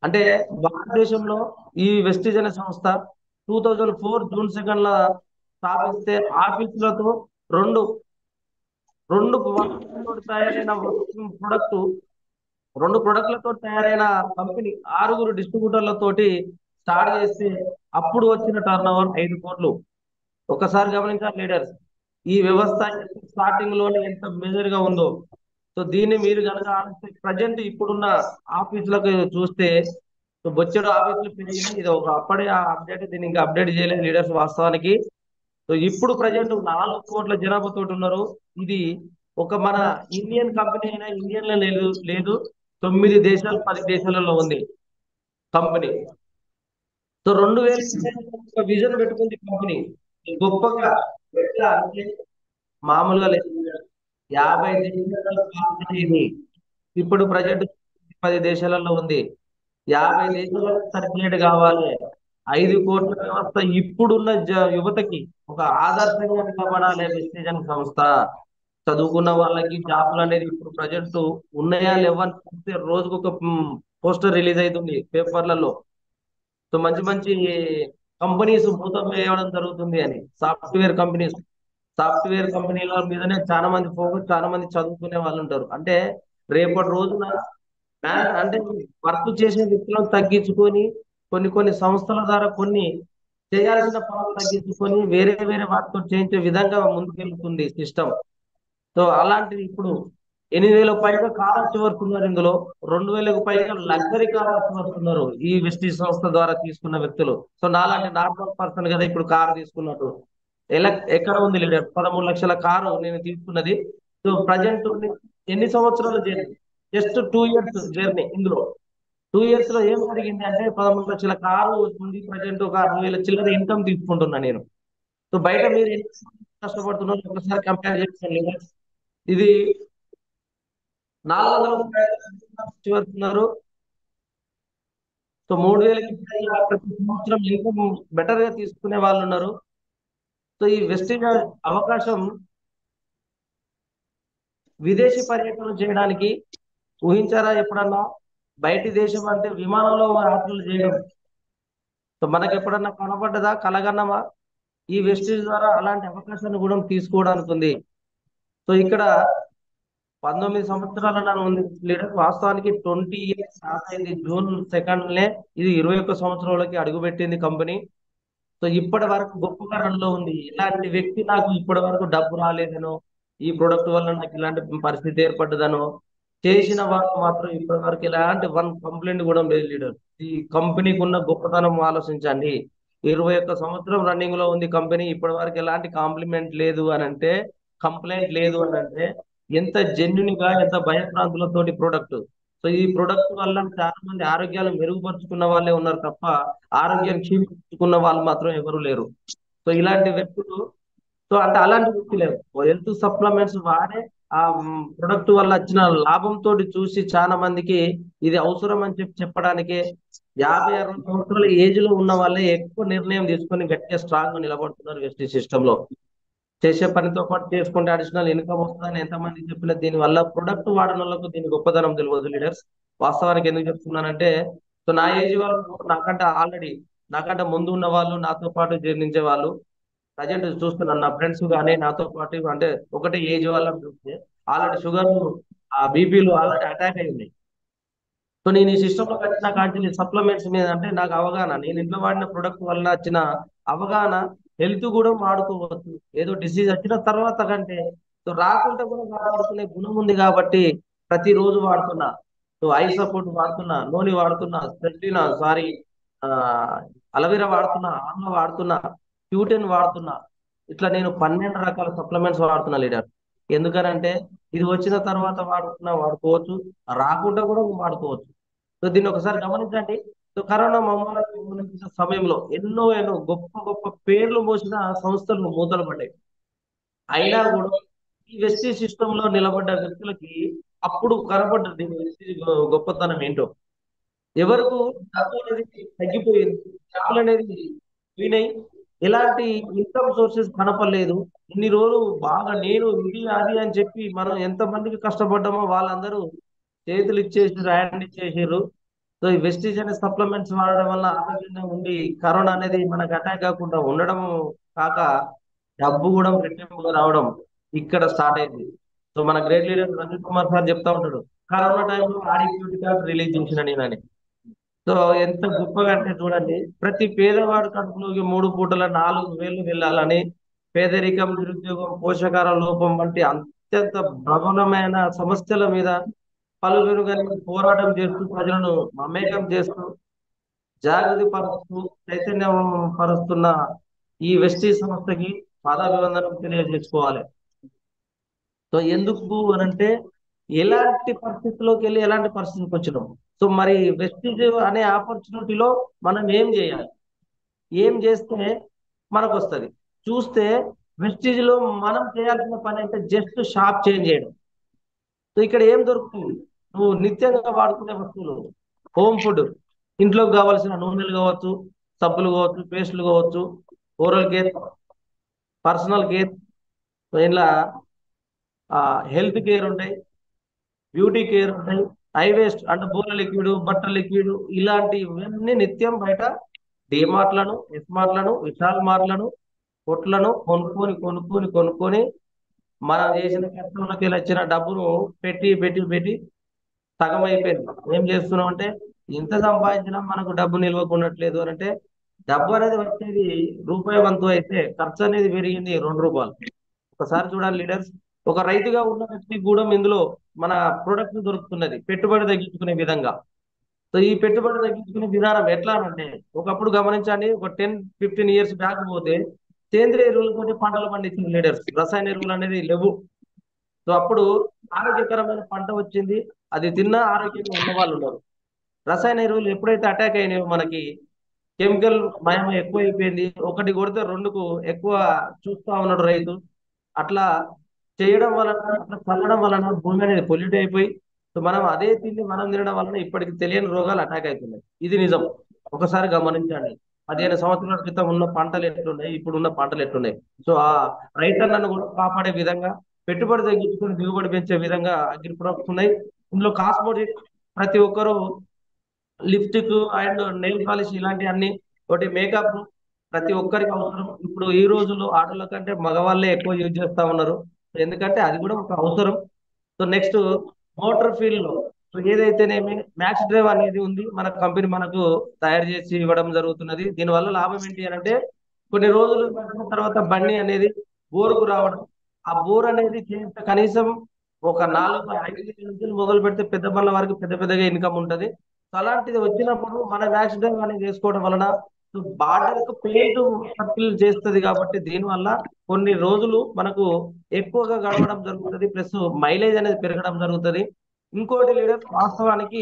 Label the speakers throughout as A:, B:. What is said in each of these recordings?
A: అంటే భారతదేశంలో ఈ వెస్టిజ్ అనే సంస్థ 2004 జూన్ 2 స్థాపిస్తే ఆఫీసులతో రెండు రెండు వస్తువులతో తయారైన ప్రొడక్ట్ రెండు ప్రొడక్ట్లతో తయారైన కంపెనీ ఆరుగురు డిస్ట్రిబ్యూటర్లతోటి స్టార్ట్ చేస్తే అప్పుడు వచ్చిన టర్న్ ఓవర్ 5 కోట్లు. ఒకసారి గమనించాలి లీడర్స్, ఈ వ్యవస్థ స్టార్టింగ్ లోనే ఎంత మేజర్ గా ఉందో. సో దీన్ని మీరు కనుక ప్రజెంట్ ఇప్పుడున్న ఆఫీసులకు చూస్తే, సో బొచ్చెడు ఆఫీసులు పెరిగినాయి. ఇది ఒక అప్పుడే అప్డేట్, దీన్ని ఇంకా అప్డేట్ చేయలేదు లీడర్స్ వాస్తవానికి. సో ఇప్పుడు ప్రజెంట్ 4 కోట్ల జనాభా తోటి ఉన్నారు. ఇది ఒక మన ఇండియన్ కంపెనీ అయినా ఇండియన్ లో లేదు లేదు 9 దేశాలు 10 దేశాలలో ఉంది కంపెనీ. సో 2000 విజన్ పెట్టుకుంది కంపెనీ గొప్పగా. ఎట్లా అంటే మామూలుగా లేదు, 50 దేశాలలో ఇది ఇప్పుడు ప్రజెంట్ 10 దేశాలలో ఉంది. 50 దేశాలలో సర్క్యులేట్ కావాలి. 5 కోట్ల వ్యవస్థ ఇప్పుడున్న యువతకి ఒక ఆదర్శంగా నిలబడాలి వెస్టేజ్ అనే సంస్థ. చదువుకున్న వాళ్ళకి జాబులు అనేది ఇప్పుడు ప్రజెంట్ ఉన్నాయా లేవని చూస్తే రోజుకు ఒక పోస్టర్ రిలీజ్ అవుతుంది పేపర్లలో. సో మంచి మంచి కంపెనీస్ భూతం వేయడం జరుగుతుంది అని, సాఫ్ట్వేర్ కంపెనీల మీదనే చాలా మంది ఫోకస్, చాలా మంది చదువుకునే వాళ్ళు ఉంటారు. అంటే రేపటి రోజున అంటే వర్క్ చేసే వ్యక్తులను తగ్గించుకొని కొన్ని కొన్ని సంస్థల ద్వారా కొన్ని చేయాల్సిన పనులు తగ్గించుకొని వేరే వేరే వాటితో చేయించే విధంగా ముందుకెళ్తుంది సిస్టమ్. సో అలాంటిది ఇప్పుడు 8,000 పైగా కాలర్స్ వస్తున్నారు ఇందులో. 2,000కు పైగా లగ్జరీ కాలర్స్ వస్తున్నారు ఈ వెస్టీజ్ సంస్థ ద్వారా తీసుకున్న వ్యక్తులు. సో నాలాంటి నార్మల్ పర్సన్ కదా ఇప్పుడు కారు తీసుకున్నట్టు. ఎలా ఎక్కడ ఉంది లీడర్? 13 లక్షల కారు నేను తీసుకున్నది. సో ప్రజెంట్ ఎన్ని సంవత్సరాలు జర్నీ? జస్ట్ 2 ఇయర్స్ జర్నీ ఇందులో. 2 ఇయర్స్ లో ఏం జరిగింది అంటే 13 లక్షల కారు ఉంది. ప్రజెంట్ ఒక 60,000 చిల్లర ఇన్కమ్ తీసుకుంటున్నా నేను. సో బయట మీరు ఎన్ని కష్టపడుతున్నారు ఒకసారి కంపేర్ చేస్తాను లీడర్. ఇది 400 సో 3,000కి పైగా ప్రతి సంవత్సరం ఇన్కమ్ బెటర్ గా తీసుకునే వాళ్ళు ఉన్నారు. సో ఈ వెస్టిజ్ అవకాశం విదేశీ పర్యటన చేయడానికి ఊహించారా ఎప్పుడన్నా? బయటి దేశం అంటే విమానంలో యాత్రలు చేయడం. సో మనకి ఎప్పుడన్నా కనపడ్డదా, కలగన్నమా? ఈ వెస్టిజ్ ద్వారా అలాంటి అవకాశాన్ని కూడా తీసుకోవడానికి ఉంది. సో ఇక్కడ 19 సంవత్సరాల నన్ను ఉంది లీడర్. వాస్తవానికి 20 ఇయర్స్ స్టార్ట్ అయింది జూన్ 2 ఇది 21 సంవత్సరాలకి అడుగుపెట్టింది కంపెనీ. సో ఇప్పటి వరకు గొప్పగా రన్లో ఉంది. ఇలాంటి వ్యక్తి నాకు ఇప్పటి వరకు డబ్బు రాలేదనో, ఈ ప్రొడక్ట్ వల్ల నాకు ఇలాంటి పరిస్థితి ఏర్పడ్డదనో, చేసిన వాళ్ళు మాత్రం ఇప్పటి వరకు ఎలాంటి వన్ కంప్లైంట్ కూడా లేదు లీడర్. ఈ కంపెనీకి ఉన్న గొప్పతనం ఆలోచించండి. 21 సంవత్సరం రన్నింగ్ లో ఉంది కంపెనీ, ఇప్పటి వరకు ఎలాంటి కాంప్లిమెంట్ లేదు అని అంటే, కంప్లైంట్ లేదు అని అంటే ఎంత జెన్యున్ గా, ఎంత భయభ్రాంతులతోటి ప్రొడక్ట్. సో ఈ ప్రొడక్ట్ వల్ల చాలా మంది ఆరోగ్యాలు మెరుగుపరుచుకున్న వాళ్ళే ఉన్నారు తప్ప ఆరోగ్యాన్ని క్షీణించుకున్న వాళ్ళు మాత్రం ఎవరు లేరు. సో ఇలాంటి వ్యక్తులు, సో అంటే అలాంటి వ్యక్తులు లేరు. హెల్త్ సప్లిమెంట్స్ వాడే ఆ ప్రొడక్ట్ వల్ల వచ్చిన లాభంతో చూసి చాలా మందికి ఇది అవసరం అని చెప్పడానికి 50 60 సంవత్సరాల ఏజ్ లో ఉన్న వాళ్ళే ఎక్కువ నిర్ణయం తీసుకొని గట్టిగా స్ట్రాంగ్ గా నిలబడుతున్నారు వెస్టీ సిస్టమ్ లో. చేసే పనితో పాటు చేసుకుంటే అడిషనల్ ఇన్కమ్ వస్తుందని ఎంతమంది చెప్పిన దీని వల్ల ప్రొడక్ట్ వాడిన వాళ్ళకు దీని గొప్పతనం తెలియదు లీడర్స్. వాస్తవానికి ఎందుకు చెప్తున్నానంటే, సో నా ఏజ్ వాళ్ళు నాకంటే ఆల్రెడీ నాకంటే ముందు ఉన్న వాళ్ళు, నాతో పాటు జీర్ణించే వాళ్ళు ప్రజెంట్ చూస్తున్నాను. నా ఫ్రెండ్స్ కానీ నాతో పాటు అంటే ఒకటే ఏజ్ వాళ్ళని చూస్తే ఆల్రెడీ షుగర్, ఆ బీపీలు ఆల్రెడీ అటాక్ అయి ఉన్నాయి. సో నేను ఈ సిస్టమ్ లో వచ్చిన కాంచి సప్లిమెంట్స్ మీద అంటే నాకు అవగాహన, నేను ఇంట్లో వాడిన ప్రొడక్ట్ వల్ల వచ్చిన అవగాహన. హెల్త్ కూడా వాడుకోవచ్చు ఏదో డిసీజ్ వచ్చిన తర్వాత కంటే. సో రాకుండా కూడా కాపాడుకునే గుణం ఉంది కాబట్టి ప్రతిరోజు వాడుతున్నా. సో ఐ సపోర్ట్ వాడుతున్నా, నూనె వాడుతున్నా, స్పెట్టినా సారీ, ఆ అలవీరా వాడుతున్నా, ఆమ్ల వాడుతున్నా, క్యూటెన్ వాడుతున్నా. ఇట్లా నేను 12 రకాల సప్లిమెంట్స్ వాడుతున్నా లీడర్. ఎందుకనంటే ఇది వచ్చిన తర్వాత వాడుకోవచ్చు, రాకుండా కూడా వాడుకోవచ్చు. సో దీన్ని ఒకసారి గమనించండి. సో కరోనా మహమ్మారి సంబంధించిన సమయంలో ఎన్నో ఎన్నో గొప్ప గొప్ప పేర్లు మోసిన సంస్థలు మూతలు పడ్డాయి. అయినా కూడా ఈ వెస్టీ సిస్టమ్ లో నిలబడ్డ వ్యక్తులకి అప్పుడు కనబడ్డది దీని వెస్టీజ్ గొప్పతనం ఏంటో. ఎవరికి డబ్బు అనేది తగ్గిపోయింది, డబ్బులు అనేది పోయినాయి, ఎలాంటి ఇన్కమ్ సోర్సెస్ కనపడలేదు. ఇన్ని రోజులు బాగా నేను ఇది అది అని చెప్పి మనం ఎంత మందికి కష్టపడ్డామో వాళ్ళందరూ చేతులు ఇచ్చేసి హ్యాండ్ ఇచ్చేసారు. సో ఈ వెస్టీజ్ అనే సప్లిమెంట్స్ వాడడం వల్ల ఆరోగ్యంగా ఉండి కరోనా అనేది మనకు అటాక్ కాకుండా ఉండడం కాక డబ్బు కూడా రెట్టింపుగా రావడం ఇక్కడ స్టార్ట్ అయింది. సో మన great leader Rajat Kumar sir చెప్తా ఉంటాడు, కరోనా టైంలో ఆడి క్యూటీ కార్డ్ రిలీజ్ చేసిన నేనని. సో ఎంత గొప్పగా అంటే చూడండి, ప్రతి పేదవాడు కడుపులోకి 3 పూటల 4,000 వెళ్ళాలని, పేదరికం, నిరుద్యోగం, పోషకాహార లోపం వంటి అత్యంత ప్రబలమైన సమస్యల మీద పలువురుగా పోరాటం చేస్తూ ప్రజలను మమేకం చేస్తూ జాగృతి పరుస్తూ చైతన్యం పరుస్తున్న ఈ వెస్టీ సంస్థకి పాదాభివందనం తెలియజేసుకోవాలి. సో ఎందుకు అనంటే ఎలాంటి పరిస్థితిలోకి వెళ్ళి ఎలాంటి పరిస్థితికి వచ్చినాం. సో మరి వెస్టీజ్ అనే ఆపర్చునిటీలో మనం ఏం చేయాలి, ఏం చేస్తే మనకు వస్తుంది చూస్తే, వెస్టీజ్ లో మనం చేయాల్సిన పని అంటే జస్ట్ షాప్ చేంజ్ చేయడం. సో ఇక్కడ ఏం దొరుకుతుంది, నువ్వు నిత్యంగా వాడుకునే వస్తువులు, హోమ్ ఫుడ్, ఇంట్లోకి కావాల్సిన నూనెలు కావచ్చు, సబ్బులు కావచ్చు, పేస్టులు కావచ్చు, ఓరల్ కేర్, పర్సనల్ కేర్, ఇలా హెల్త్ కేర్ ఉంటాయి, బ్యూటీ కేర్ ఉంటాయి, ఐ వేస్ట్ అంటే బోల లిక్విడ్, బట్టల లిక్విడ్, ఇలాంటివన్నీ నిత్యం బయట డిమార్ట్లను, ఎస్మార్ట్లను, విశాల్ మార్ట్లను, కొట్లను కొనుక్కొని కొనుక్కొని కొనుక్కొని మనం చేసిన కష్టంలోకి వచ్చిన డబ్బును పెట్టి పెట్టి పెట్టి సగం అయిపోయింది. ఏం చేస్తున్నాం అంటే ఇంత సంపాదించినా మనకు డబ్బు నిల్వకున్నట్లేదు అని అంటే, డబ్బు అనేది వచ్చేది రూపాయి వంతు అయితే ఖర్చు అనేది పెరిగింది 2 రూపాయలు. ఒకసారి చూడాలి లీడర్స్, ఒక రైతుగా ఉన్న వ్యక్తికి కూడా ఇందులో మన ప్రొడక్ట్ దొరుకుతున్నది పెట్టుబడి తగ్గించుకునే విధంగా. సో ఈ పెట్టుబడి తగ్గించుకునే విధానం ఎట్లా అంటే, ఒకప్పుడు గమనించండి, ఒక 10-15 ఇయర్స్ బ్యాక్ పోతే సేంద్రియ ఎరువులతో పంటలు పండించిన లీడర్స్, రసాయన ఎరువులు అనేది లేవు. సో అప్పుడు ఆరోగ్యకరమైన పంట వచ్చింది, అది తిన్నా ఆరోగ్యంగా ఉన్న వాళ్ళు ఉన్నారు. రసాయన ఎరువులు ఎప్పుడైతే అటాక్ అయినాయో మనకి కెమికల్ మయం ఎక్కువ అయిపోయింది, ఒకటి కొడితే రెండుకు ఎక్కువ చూస్తా ఉన్నాడు రైతు. అట్లా చేయడం వలన, అట్లా చల్లడం వలన భూమి అనేది పొల్యూట్ అయిపోయి, సో మనం అదే తిండి మనం తినడం వలన ఇప్పటికి తెలియని రోగాలు అటాక్ అవుతున్నాయి. ఇది నిజం. ఒకసారి గమనించండి, 15 సంవత్సరాల క్రితం ఉన్న పంటలు ఎట్లున్నాయి, ఇప్పుడు ఉన్న పంటలు ఎట్లున్నాయి. సో ఆ రైతన్నను కూడా కాపాడే విధంగా, పెట్టుబడి తగ్గించుకొని దిగుబడి పెంచే విధంగా అగ్రి ప్రొడక్ట్స్ ఉన్నాయి. ఇందులో కాస్మోటిక్, ప్రతి ఒక్కరూ లిప్స్టిక్ అండ్ నెయిల్ పాలిష్ ఇలాంటి అన్ని, ఒకటి మేకప్, ప్రతి ఒక్కరికి అవసరం. ఇప్పుడు ఈ రోజుల్లో ఆడోళ్ళ కంటే మగవాళ్ళే ఎక్కువ యూజ్ చేస్తా ఉన్నారు, ఎందుకంటే అది కూడా ఒక అవసరం. సో నెక్స్ట్ మోటార్ ఫీల్డ్ లో, సో ఏదైతేనేమి మ్యాక్స్ డ్రైవ్ అనేది ఉంది, మన కంపెనీ మనకు తయారు చేసి ఇవ్వడం జరుగుతున్నది. దీనివల్ల లాభం ఏంటి అని అంటే, కొన్ని రోజులు గడిచిన తర్వాత బండి అనేది బోరుకు రావడం, ఆ బోర్ అనేది చేస్తే కనీసం ఒక 4-5 నుంచి మొదలు పెడితే పెద్ద బండ్ల వరకు పెద్ద పెద్దగా ఇన్కమ్ ఉంటది. సో అలాంటిది వచ్చినప్పుడు మన మ్యాక్స్ డ్రైవ్ అనేది వేసుకోవడం వలన బార్డర్ కు పెయింట్ సర్కిల్ చేస్తుంది, కాబట్టి దీనివల్ల కొన్ని రోజులు మనకు ఎక్కువగా గడవడం జరుగుతుంది, ప్లస్ మైలేజ్ అనేది పెరగడం జరుగుతుంది. ఇంకోటి లీడర్, వాస్తవానికి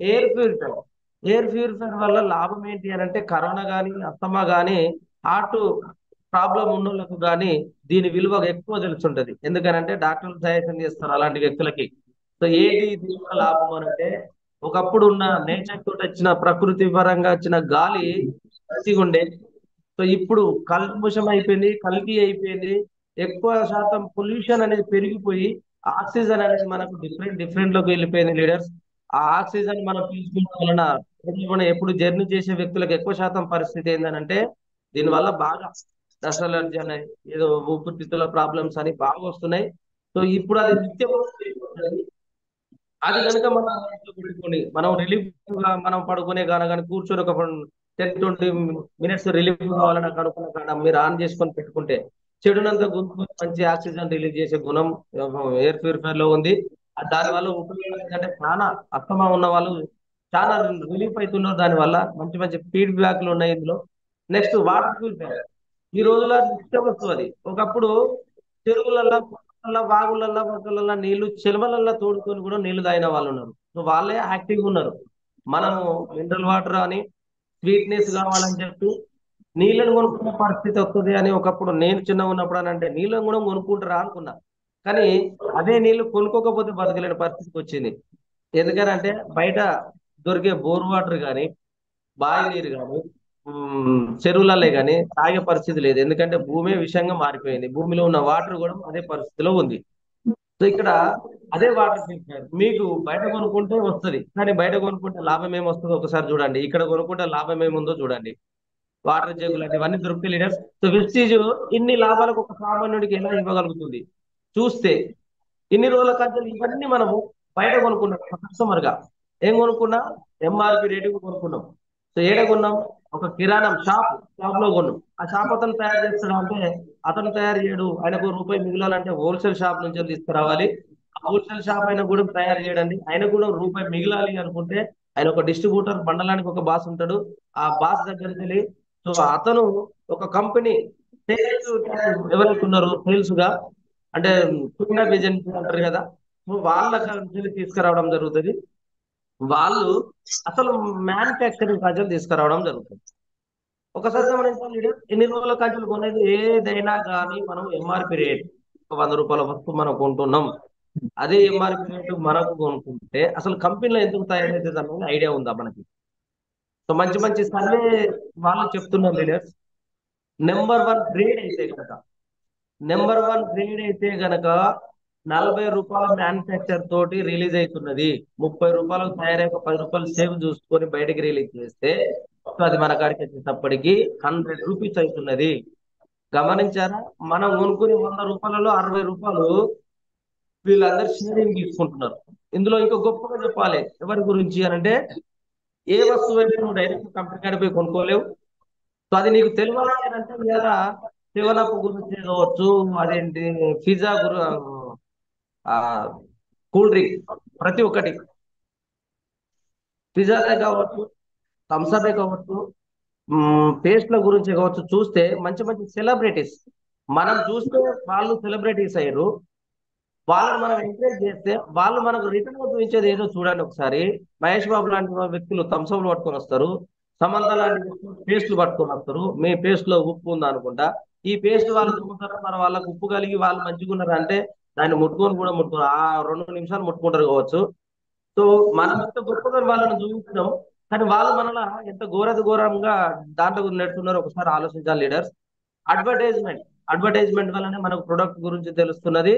A: ఎయిర్ ప్యూరిఫైర్, ఎయిర్ ప్యూరిఫైర్ వల్ల లాభం ఏంటి అని అంటే, కరోనా కానీ, అస్తమా కానీ, హార్ట్ ప్రాబ్లం ఉన్న వాళ్ళకు కానీ దీని విలువ ఎక్కువ తెలుసుంటది. ఎందుకనంటే డాక్టర్లు సజెషన్ చేస్తారు అలాంటి వ్యక్తులకి. సో ఏంటి దీని వల్ల లాభం అని అంటే, ఒకప్పుడు ఉన్న నేచర్ తోటి వచ్చిన, ప్రకృతి పరంగా వచ్చిన గాలి మంచిగా ఉండే. సో ఇప్పుడు కల్ముషం అయిపోయింది, కల్తీ అయిపోయింది, ఎక్కువ శాతం పొల్యూషన్ అనేది పెరిగిపోయి ఆక్సిజన్ అనేది మనకు డిఫరెంట్ డిఫరెంట్ లోకి వెళ్ళిపోయింది లీడర్స్. ఆ ఆక్సిజన్ మనం పీల్చుకోవడం వలన మనం ఎప్పుడు జర్నీ చేసే వ్యక్తులకు ఎక్కువ శాతం పరిస్థితి ఏంటంటే, దీనివల్ల బాగా డస్ట్ అలర్జీ అని, ఏదో ఊపిరితిత్తుల ప్రాబ్లమ్స్ అని బాగా వస్తున్నాయి. సో ఇప్పుడు అది నిత్యం అది కనుక మనం ఇంట్లో పెట్టుకొని మనం రిలీఫ్ గా మనం పడుకునే కాడ కానీ కూర్చొని ఒక 10-20 మినిట్స్ రిలీఫ్ కావాలని అనుకున్న కాడ మీరు ఆన్ చేసుకొని పెట్టుకుంటే చెడునంతా గొంతు మంచి ఆక్సిజన్ రిలీజ్ చేసే గుణం ఎయిర్ ప్యూరిఫైర్ లో ఉంది. దాని వల్ల ఉపయోగం ఏంటంటే, చాలా అస్తమా ఉన్న వాళ్ళు చాలా రిలీఫ్ అవుతున్నారు దాని వల్ల. మంచి మంచి ఫీడ్ బ్యాక్లు ఉన్నాయి ఇందులో. నెక్స్ట్ వాటర్ ప్యూరిఫైర్, ఈ రోజుల నిత్య వస్తువు అది. ఒకప్పుడు చెరువులల్లో, కుంటలల్లో, వాగులల్లో, వంకలల్లో నీళ్లు చెరువులల్లో తోడుకొని కూడా నీళ్లు తాగిన వాళ్ళు ఉన్నారు. సో వాళ్ళే యాక్టివ్గా ఉన్నారు. మనము మినరల్ వాటర్ అని, స్వీట్నెస్ కావాలని చెప్పి నీళ్ళని కొనుక్కునే పరిస్థితి వస్తుంది అని ఒకప్పుడు నేను చిన్న ఉన్నప్పుడు అని అంటే, నీళ్ళని కూడా కొనుక్కుంటారా అనుకున్నా. కానీ అదే నీళ్లు కొనుక్కోకపోతే బతకలేని పరిస్థితికి వచ్చింది. ఎందుకనంటే బయట దొరికే బోర్ వాటర్ కానీ, బావి నీరు కానీ, చెరువులలో కానీ తాగే పరిస్థితి లేదు. ఎందుకంటే భూమి విషంగా మారిపోయింది, భూమిలో ఉన్న వాటర్ కూడా అదే పరిస్థితిలో ఉంది. సో ఇక్కడ అదే వాటర్ ఫిల్టర్ మీకు బయట కొనుక్కుంటే వస్తుంది, కానీ బయట కొనుక్కుంటే లాభం ఏమొస్తుందో ఒకసారి చూడండి, ఇక్కడ కొనుక్కుంటే లాభం ఏముందో చూడండి. వాటర్ జగ్గులు అంటే ఇవన్నీ దొరుకుతాయి లీడర్స్. సో వెస్టీజ్ ఇన్ని లాభాలకు ఒక సామాన్యుడికి ఎలా ఇవ్వగలుగుతుంది చూస్తే, ఇన్ని రోజుల కంటే ఇవన్నీ మనము బయట కొనుక్కున్నాం కస్టమర్ గా. ఏం కొనుక్కున్నాం? ఎంఆర్పి రేటుకు కొనుక్కున్నాం. సో ఏడ కొన్నాం? ఒక కిరాణం షాప్ లో కొన్నాం. ఆ షాప్ అతను తయారు చేస్తాడు అంటే, అతను తయారు చేయడు, ఆయనకు రూపాయి మిగిలాలంటే హోల్సేల్ షాప్ నుంచి తీసుకురావాలి. ఆ హోల్సేల్ షాప్ అయినా కూడా తయారు చేయడండి, ఆయన కూడా రూపాయి మిగిలాలి అనుకుంటే ఆయన ఒక డిస్ట్రిబ్యూటర్, మండలానికి ఒక బాస్ ఉంటాడు, ఆ బాస్ దగ్గరికి వెళ్ళి, సో అతను ఒక కంపెనీ సేల్స్ ఎవరైతే ఉన్నారో సేల్స్ గా, అంటే ఫీల్డ్ ఏజెంట్ అంటారు కదా, సో వాళ్ళ నుంచి తీసుకురావడం జరుగుతుంది. వాళ్ళు అసలు మ్యానుఫ్యాక్చరింగ్ ప్రజలు తీసుకురావడం జరుగుతుంది. ఒకసారి గమనించాలి leader, ఎన్ని రోజుల కంచెలు కొనేది ఏదైనా కానీ మనం ఎంఆర్పి రేట్, ఒక 100 రూపాయల వస్తువు మనం కొంటున్నాం, అదే ఎంఆర్పి రేటు మనకు కొనుక్కుంటే అసలు కంపెనీలో ఎందుకు తయారైతుంది అన్న ఐడియా ఉందా మనకి? సో మంచి మంచి సర్వే వాళ్ళు చెప్తున్నారు లీడర్స్, నెంబర్ వన్ గ్రేడ్ అయితే గనక 40 రూపాయల మ్యానుఫ్యాక్చర్ తోటి రిలీజ్ అవుతున్నది. 30 రూపాయలకు తయారై ఒక 10 రూపాయలు సేవ్ చూసుకొని బయటకి రిలీజ్ చేస్తే, సో అది మన కాడికి వచ్చేటప్పటికి 100 రూపీస్ అవుతున్నది. గమనించారా? మనం కొనుక్కుని 100 రూపాయలలో 60 రూపాయలు వీళ్ళందరూ షేరింగ్ తీసుకుంటున్నారు. ఇందులో ఇంకా గొప్పగా చెప్పాలి ఎవరి గురించి అని అంటే, ఏ వస్తువు అయితే నువ్వు డైరెక్ట్ కంపెనీ కాడ పోయి కొనుక్కోలేవు. సో అది నీకు తెలియాలి అని అంటే ఇలా సెవెన్ అప్ గురించి కావచ్చు, అదేంటి పిజ్జా ఆ కూల్ డ్రింక్, ప్రతి ఒక్కటి పిజ్జాలే కావచ్చు, థమ్స్అప్ కావచ్చు, పేస్ట్ల గురించి కావచ్చు, చూస్తే మంచి మంచి సెలబ్రిటీస్ మనం చూస్తే వాళ్ళు సెలబ్రిటీస్ అయ్యారు. వాళ్ళని మనం ఎంకరేజ్ చేస్తే వాళ్ళు మనకు రిటర్న్ చూపించేది ఏదో చూడండి ఒకసారి. మహేష్ బాబు లాంటి వ్యక్తులు థమ్స్అప్లు పట్టుకొని వస్తారు, సమంత లాంటి వ్యక్తులు పేస్ట్లు పట్టుకొని వస్తారు. మీ పేస్ట్ లో ఉప్పు ఉందా అనుకుంటా, ఈ పేస్ట్ వాళ్ళు తుమ్ముతారా, మరి వాళ్ళకు ఉప్పు కలిగి వాళ్ళు మంచిగా ఉన్నారు అంటే దాన్ని ముట్టుకొని కూడా ముట్టుకోరు, ఆ 2 నిమిషాలు ముట్టుకుంటారు కావచ్చు. సో మనం ఎంత గొప్పగా వాళ్ళని చూపించడం, కానీ వాళ్ళు మనలా ఎంత ఘోరంగా దాంట్లో నెడుతున్నారో ఒకసారి ఆలోచించాలి లీడర్స్. అడ్వర్టైజ్మెంట్ అడ్వర్టైజ్మెంట్ వల్లనే మనకు ప్రొడక్ట్ గురించి తెలుస్తున్నది.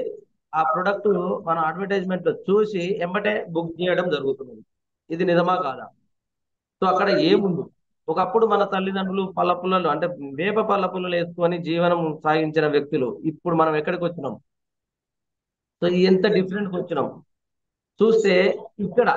A: ఆ ప్రొడక్ట్ మనం అడ్వర్టైజ్మెంట్ లో చూసి ఎంబటే బుక్ చేయడం జరుగుతున్నది. ఇది నిజమా కాదా? సో అక్కడ ఏముంది? ఒకప్పుడు మన తల్లిదండ్రులు పళ్ళ పుల్లలు అంటే వేప పళ్ళ పుల్లలు వేసుకొని జీవనం సాగించిన వ్యక్తులు, ఇప్పుడు మనం ఎక్కడికి వచ్చినాం? సో ఎంత డిఫరెంట్ వచ్చినాం చూస్తే. ఇక్కడ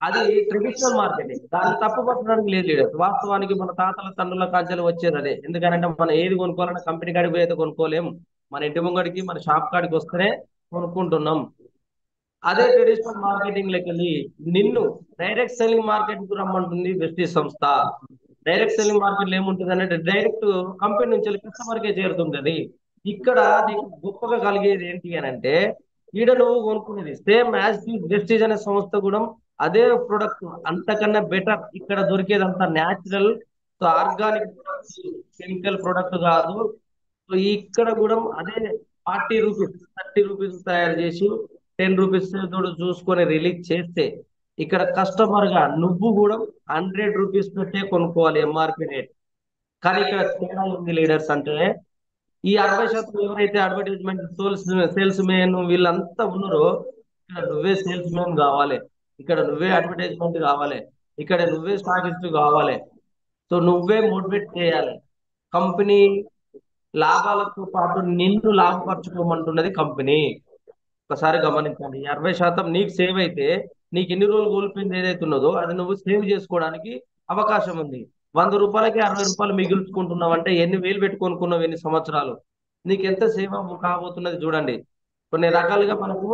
A: అది ట్రెడిషనల్ మార్కెటింగ్, దాన్ని తప్పు పట్టడానికి లేదు లీడర్. వాస్తవానికి మన తాతల తండ్రుల కాంచెలు వచ్చేది అదే. ఎందుకంటే మనం ఏది కొనుక్కోవాలన్నా కంపెనీ కాడికి పోయి అయితే కొనుక్కోలేం, మన ఇంటి ముంగడికి మన షాప్ కాడికి వస్తేనే కొనుక్కుంటున్నాం. అదే ట్రెడిషనల్ మార్కెటింగ్ లెక్క వెళ్ళి నిన్ను డైరెక్ట్ సెల్లింగ్ మార్కెట్ కు రమ్మంటుంది వెస్టీజ్ సంస్థ. డైరెక్ట్ సెల్లింగ్ మార్కెట్ లో ఏముంటుంది అంటే డైరెక్ట్ కంపెనీ నుంచి కస్టమర్ కే చేరుతుంది అది. ఇక్కడ నీకు గొప్పగా కలిగేది ఏంటి అని అంటే, ఈడ నువ్వు కొనుక్కునేది సేమ్ యాజ్ వెస్టీజ్ అనే సంస్థ కూడా అదే ప్రొడక్ట్ అంతకన్నా బెటర్ ఇక్కడ దొరికేది అంత natural, so organic product, chemical product కాదు. సో ఇక్కడ కూడా అదే 40 రూపీస్ 30 రూపీస్ తయారు చేసి 10 రూపీస్ తోడు చూసుకొని రిలీజ్ చేస్తే, ఇక్కడ కస్టమర్ గా నువ్వు కూడా 100 రూపీస్ పెట్టే కొనుక్కోవాలి ఎంఆర్పి రేట్. కానీ ఇక్కడ తేడా ఉంది లీడర్స్ అంటే, ఈ 60% ఎవరైతే అడ్వర్టైజ్మెంట్ సేల్స్ మెన్ వీళ్ళంతా ఉన్నారో, ఇక్కడ నువ్వే సేల్స్ మెన్ కావాలి, ఇక్కడ నువ్వే అడ్వర్టైజ్మెంట్ కావాలి, ఇక్కడ నువ్వే స్టాకిస్ట్ కావాలి. సో నువ్వే మోటివేట్ చేయాలి. కంపెనీ లాభాలతో పాటు నిన్ను లాభపరచుకోమంటున్నది కంపెనీ. ఒకసారి గమనించండి, 60% నీకు సేవ్ అయితే నీకు ఎన్ని రోజులు కోల్పోయింది ఏదైతే ఉన్నదో అది నువ్వు సేవ్ చేసుకోవడానికి అవకాశం ఉంది. 100 రూపాయలకి 60 రూపాయలు మిగుల్చుకుంటున్నావు అంటే ఎన్ని వేలు పెట్టుకొనుకున్నావు, ఎన్ని సంవత్సరాలు, నీకు ఎంత సేవ్ కాబోతున్నది చూడండి. కొన్ని రకాలుగా మనకు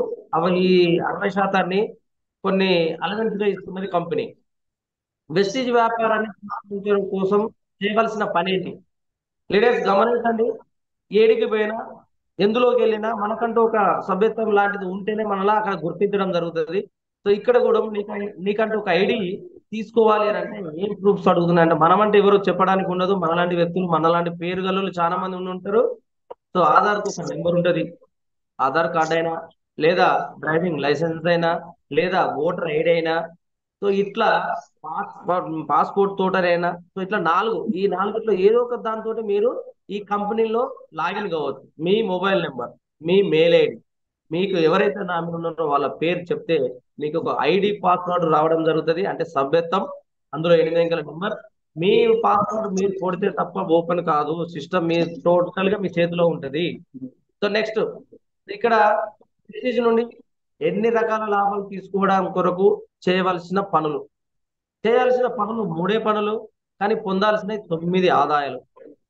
A: ఈ 60%ని కొన్ని అలవెన్స్ గా ఇస్తున్నది కంపెనీ. వెస్టీజ్ వ్యాపారాన్ని స్థాపించడం కోసం చేయవలసిన పని ఏంటి లీడర్స్? గమనించండి, ఏడికి పోయినా ఎందులోకి వెళ్ళినా మనకంటూ ఒక సభ్యత్వం లాంటిది ఉంటేనే మనలా అక్కడ గుర్తించడం జరుగుతుంది. సో ఇక్కడ కూడా నీకంటూ ఒక ఐడి తీసుకోవాలి అని అంటే ఏం ప్రూఫ్స్ అడుగుతున్నాయి అంటే, మనమంటే ఎవరు చెప్పడానికి ఉండదు, మనలాంటి వ్యక్తులు మనలాంటి పేరు గలలు చాలా మంది ఉండి ఉంటారు. సో ఆధార్కు ఒక నెంబర్ ఉంటుంది, ఆధార్ కార్డ్ అయినా, లేదా డ్రైవింగ్ లైసెన్స్ అయినా, లేదా ఓటర్ ఐడి అయినా, సో ఇట్లా పాస్పోర్ట్ తోటనైనా, సో ఇట్లా ఈ నాలుగిట్లో ఏదో ఒక దాంతో మీరు ఈ కంపెనీలో లాగిన్ కావచ్చు. మీ మొబైల్ నెంబర్, మీ మెయిల్ ఐడి, మీకు ఎవరైతే నామినీ ఉన్నారో వాళ్ళ పేరు చెప్తే మీకు ఒక ఐడి పాస్వర్డ్ రావడం జరుగుతుంది, అంటే సభ్యత్వం. అందులో 8 అంకెల నెంబర్. మీ పాస్వర్డ్ మీరు కొడితే తప్ప ఓపెన్ కాదు సిస్టమ్. మీ టోటల్ గా మీ చేతిలో ఉంటది. సో నెక్స్ట్ ఇక్కడ ప్రెస్టీజ్ నుండి ఎన్ని రకాల లాభాలు తీసుకోవడం కొరకు చేయవలసిన పనులు. చేయాల్సిన పనులు మూడే పనులు, కానీ పొందాల్సిన 9 ఆదాయాలు.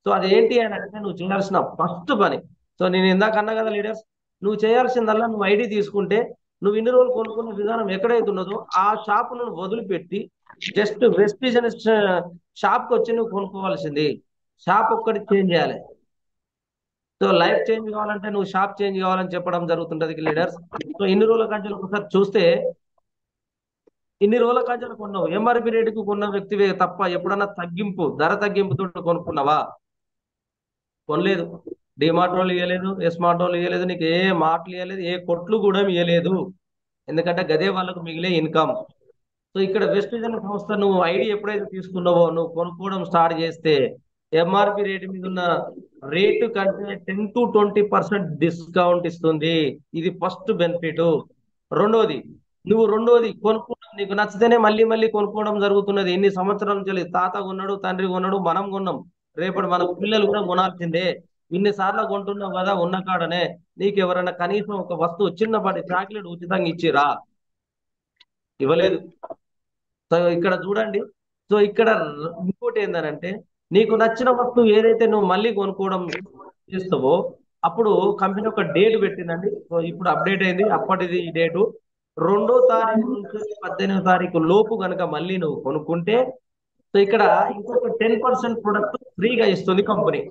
A: సో అదేంటి అని అంటే నువ్వు చేయాల్సిన ఫస్ట్ పని. సో నేను ఇందాక అన్నా కదా లీడర్స్, నువ్వు చేయాల్సిందల్లా నువ్వు ఐడి తీసుకుంటే నువ్వు ఇన్ని రోజులు కొనుక్కున్న విధానం ఎక్కడైతే ఉన్నదో ఆ షాప్ నువ్వు వదిలిపెట్టి జస్ట్ వెస్టీజ్ అనే షాప్కి వచ్చి నువ్వు కొనుక్కోవాల్సింది. షాప్ ఒక్కటి చేంజ్ చేయాలి. సో లైఫ్ చేంజ్ కావాలంటే నువ్వు షాప్ చేంజ్ కావాలని చెప్పడం జరుగుతుంటది లీడర్స్. సో ఇన్ని రోజుల కంచెలు ఒకసారి చూస్తే ఇన్ని రోజుల కంచెలు కొన్నావు, ఎంఆర్పి రేటుకు కొన్న వ్యక్తివే తప్ప ఎప్పుడన్నా తగ్గింపు ధర తగ్గింపుతో కొనుక్కున్నావా? కొనలేదు. డిమార్ట్ వాళ్ళు ఇవ్వలేదు, స్మార్ట్ వాళ్ళు ఇవ్వలేదు, నీకు ఏ మార్ట్లు ఇవ్వలేదు, ఏ కొట్లు కూడా ఇవ్వలేదు. ఎందుకంటే గదే వాళ్ళకు మిగిలే ఇన్కమ్. సో ఇక్కడ వెస్టేజ్ అనే సంస్థ నువ్వు ఐడి ఎప్పుడైతే తీసుకున్నావో నువ్వు కొనుక్కోవడం స్టార్ట్ చేస్తే ఎంఆర్పి రేటు మీద ఉన్న రేటు కంటే 10 to 20% డిస్కౌంట్ ఇస్తుంది. ఇది ఫస్ట్ బెనిఫిట్. రెండోది, నువ్వు కొనుక్కోవడం నీకు నచ్చితేనే మళ్ళీ మళ్ళీ కొనుక్కోవడం జరుగుతున్నది. ఎన్ని సంవత్సరాల నుంచి తాత కొన్నాడు, తండ్రి కొన్నాడు, మనం కొన్నాం, రేపటి మన పిల్లలు కూడా కొనాల్సిందే. ఇన్నిసార్లు కొంటున్నావు కదా ఉన్న కాడనే. నీకు ఎవరైనా కనీసం ఒక వస్తువు చిన్నపాటి చాక్లెట్ ఉచితంగా ఇచ్చిరా? ఇవ్వలేదు. సో ఇక్కడ చూడండి. సో ఇక్కడ ఇంకోటి ఏంటంటే నీకు నచ్చిన వస్తువు ఏదైతే నువ్వు మళ్ళీ కొనుక్కోవడం చేస్తావో అప్పుడు కంపెనీ ఒక డేట్ పెట్టిందండి. సో ఇప్పుడు అప్డేట్ అయింది, అప్పటిది ఈ డేటు 2వ తారీఖు నుంచి 18వ తారీఖు లోపు కనుక మళ్ళీ నువ్వు కొనుక్కుంటే సో ఇక్కడ ఇంకొక 10% ప్రొడక్ట్ ఫ్రీగా ఇస్తుంది కంపెనీ.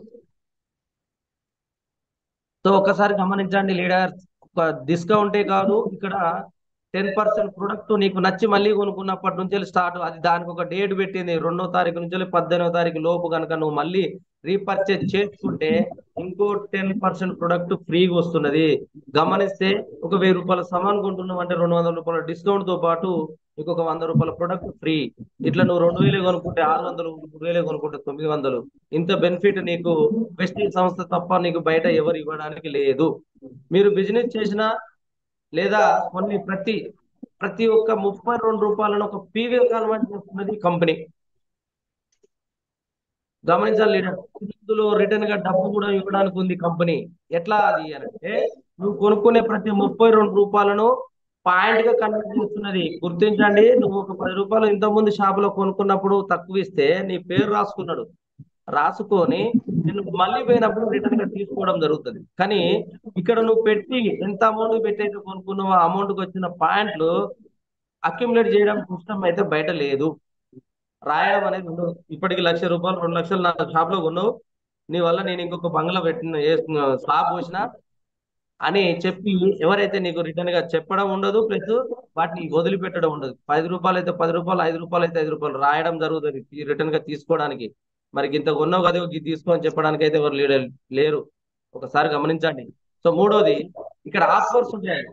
A: సో ఒకసారి గమనించండి లీడర్స్, ఒక డిస్కౌంటే కాదు ఇక్కడ 10% ప్రొడక్ట్ నీకు నచ్చి మళ్ళీ కొనుక్కున్నప్పటి నుంచి స్టార్ట్. అది దానికి ఒక డేట్ పెట్టింది, 2వ తారీఖు నుంచి 18వ తారీఖు లోపు కనుక నువ్వు మళ్ళీ రీపర్చేజ్ చేసుకుంటే ఇంకో 10% ప్రొడక్ట్ ఫ్రీగా వస్తున్నది. గమనిస్తే ఒక 1000 రూపాయల సామాన్ కొంటున్నావు అంటే 200 రూపాయల డిస్కౌంట్ తో పాటు ఇంకొక 100 రూపాయల ప్రొడక్ట్ ఫ్రీ. ఇట్లా నువ్వు 2000 కొనుక్కుంటే 600, 3000 కొనుక్కుంటే 900. ఇంత బెనిఫిట్ నీకు వెస్టీజ్ సంస్థ తప్ప నీకు బయట ఎవరు ఇవ్వడానికి లేదు. మీరు బిజినెస్ చేసినా లేదా కొన్ని ప్రతి ఒక్క 32 రూపాయలను ఒక పీవీ కన్వర్ట్ చేస్తున్నది కంపెనీ. గమనించాలి లీడర్. ఇందులో రిటర్న్ గా డబ్బు కూడా ఇవ్వడానికి ఉంది కంపెనీ. ఎట్లా అది అంటే నువ్వు కొనుక్కునే ప్రతి 32 రూపాయలను పాయింట్ గా కన్వర్ట్ చేస్తున్నది. గుర్తించండి, నువ్వు ఒక 10 రూపాయలు ఇంత ముందు షాప్ లో కొనుక్కున్నప్పుడు తక్కువ ఇస్తే నీ పేరు రాసుకున్నాడు, రాసుకొని నేను మళ్ళీ పోయినప్పుడు రిటర్న్ గా తీసుకోవడం జరుగుతుంది. కానీ ఇక్కడ నువ్వు పెట్టి ఎంత అమౌంట్ పెట్టయితే కొనుక్కున్నావో ఆ అమౌంట్ కి వచ్చిన పాయింట్లు అక్యుములేట్ చేయడం సిస్టమ్ అయితే బయట లేదు, రాయడం అనేది ఉండదు. ఇప్పటికి 1,00,000 రూపాయలు 2 లక్షలు నా షాప్ లో కొన్నావు, నీ వల్ల నేను ఇంకొక బంగ్లా పెట్టిన స్లాబ్ పోసిన అని చెప్పి ఎవరైతే నీకు రిటర్న్ గా చెప్పడం ఉండదు, ప్లస్ వాటిని వదిలిపెట్టడం ఉండదు. 10 రూపాయలు అయితే 10 రూపాయలు, 5 రూపాయలు అయితే 5 రూపాయలు రాయడం జరుగుతుంది రిటర్న్ గా తీసుకోవడానికి. మరి ఇంత కొన్నావు కదా ఇది తీసుకో అని చెప్పడానికి అయితే ఎవరు లేరు. ఒకసారి గమనించండి. సో మూడోది, ఇక్కడ ఆఫర్స్ ఉంటాయి.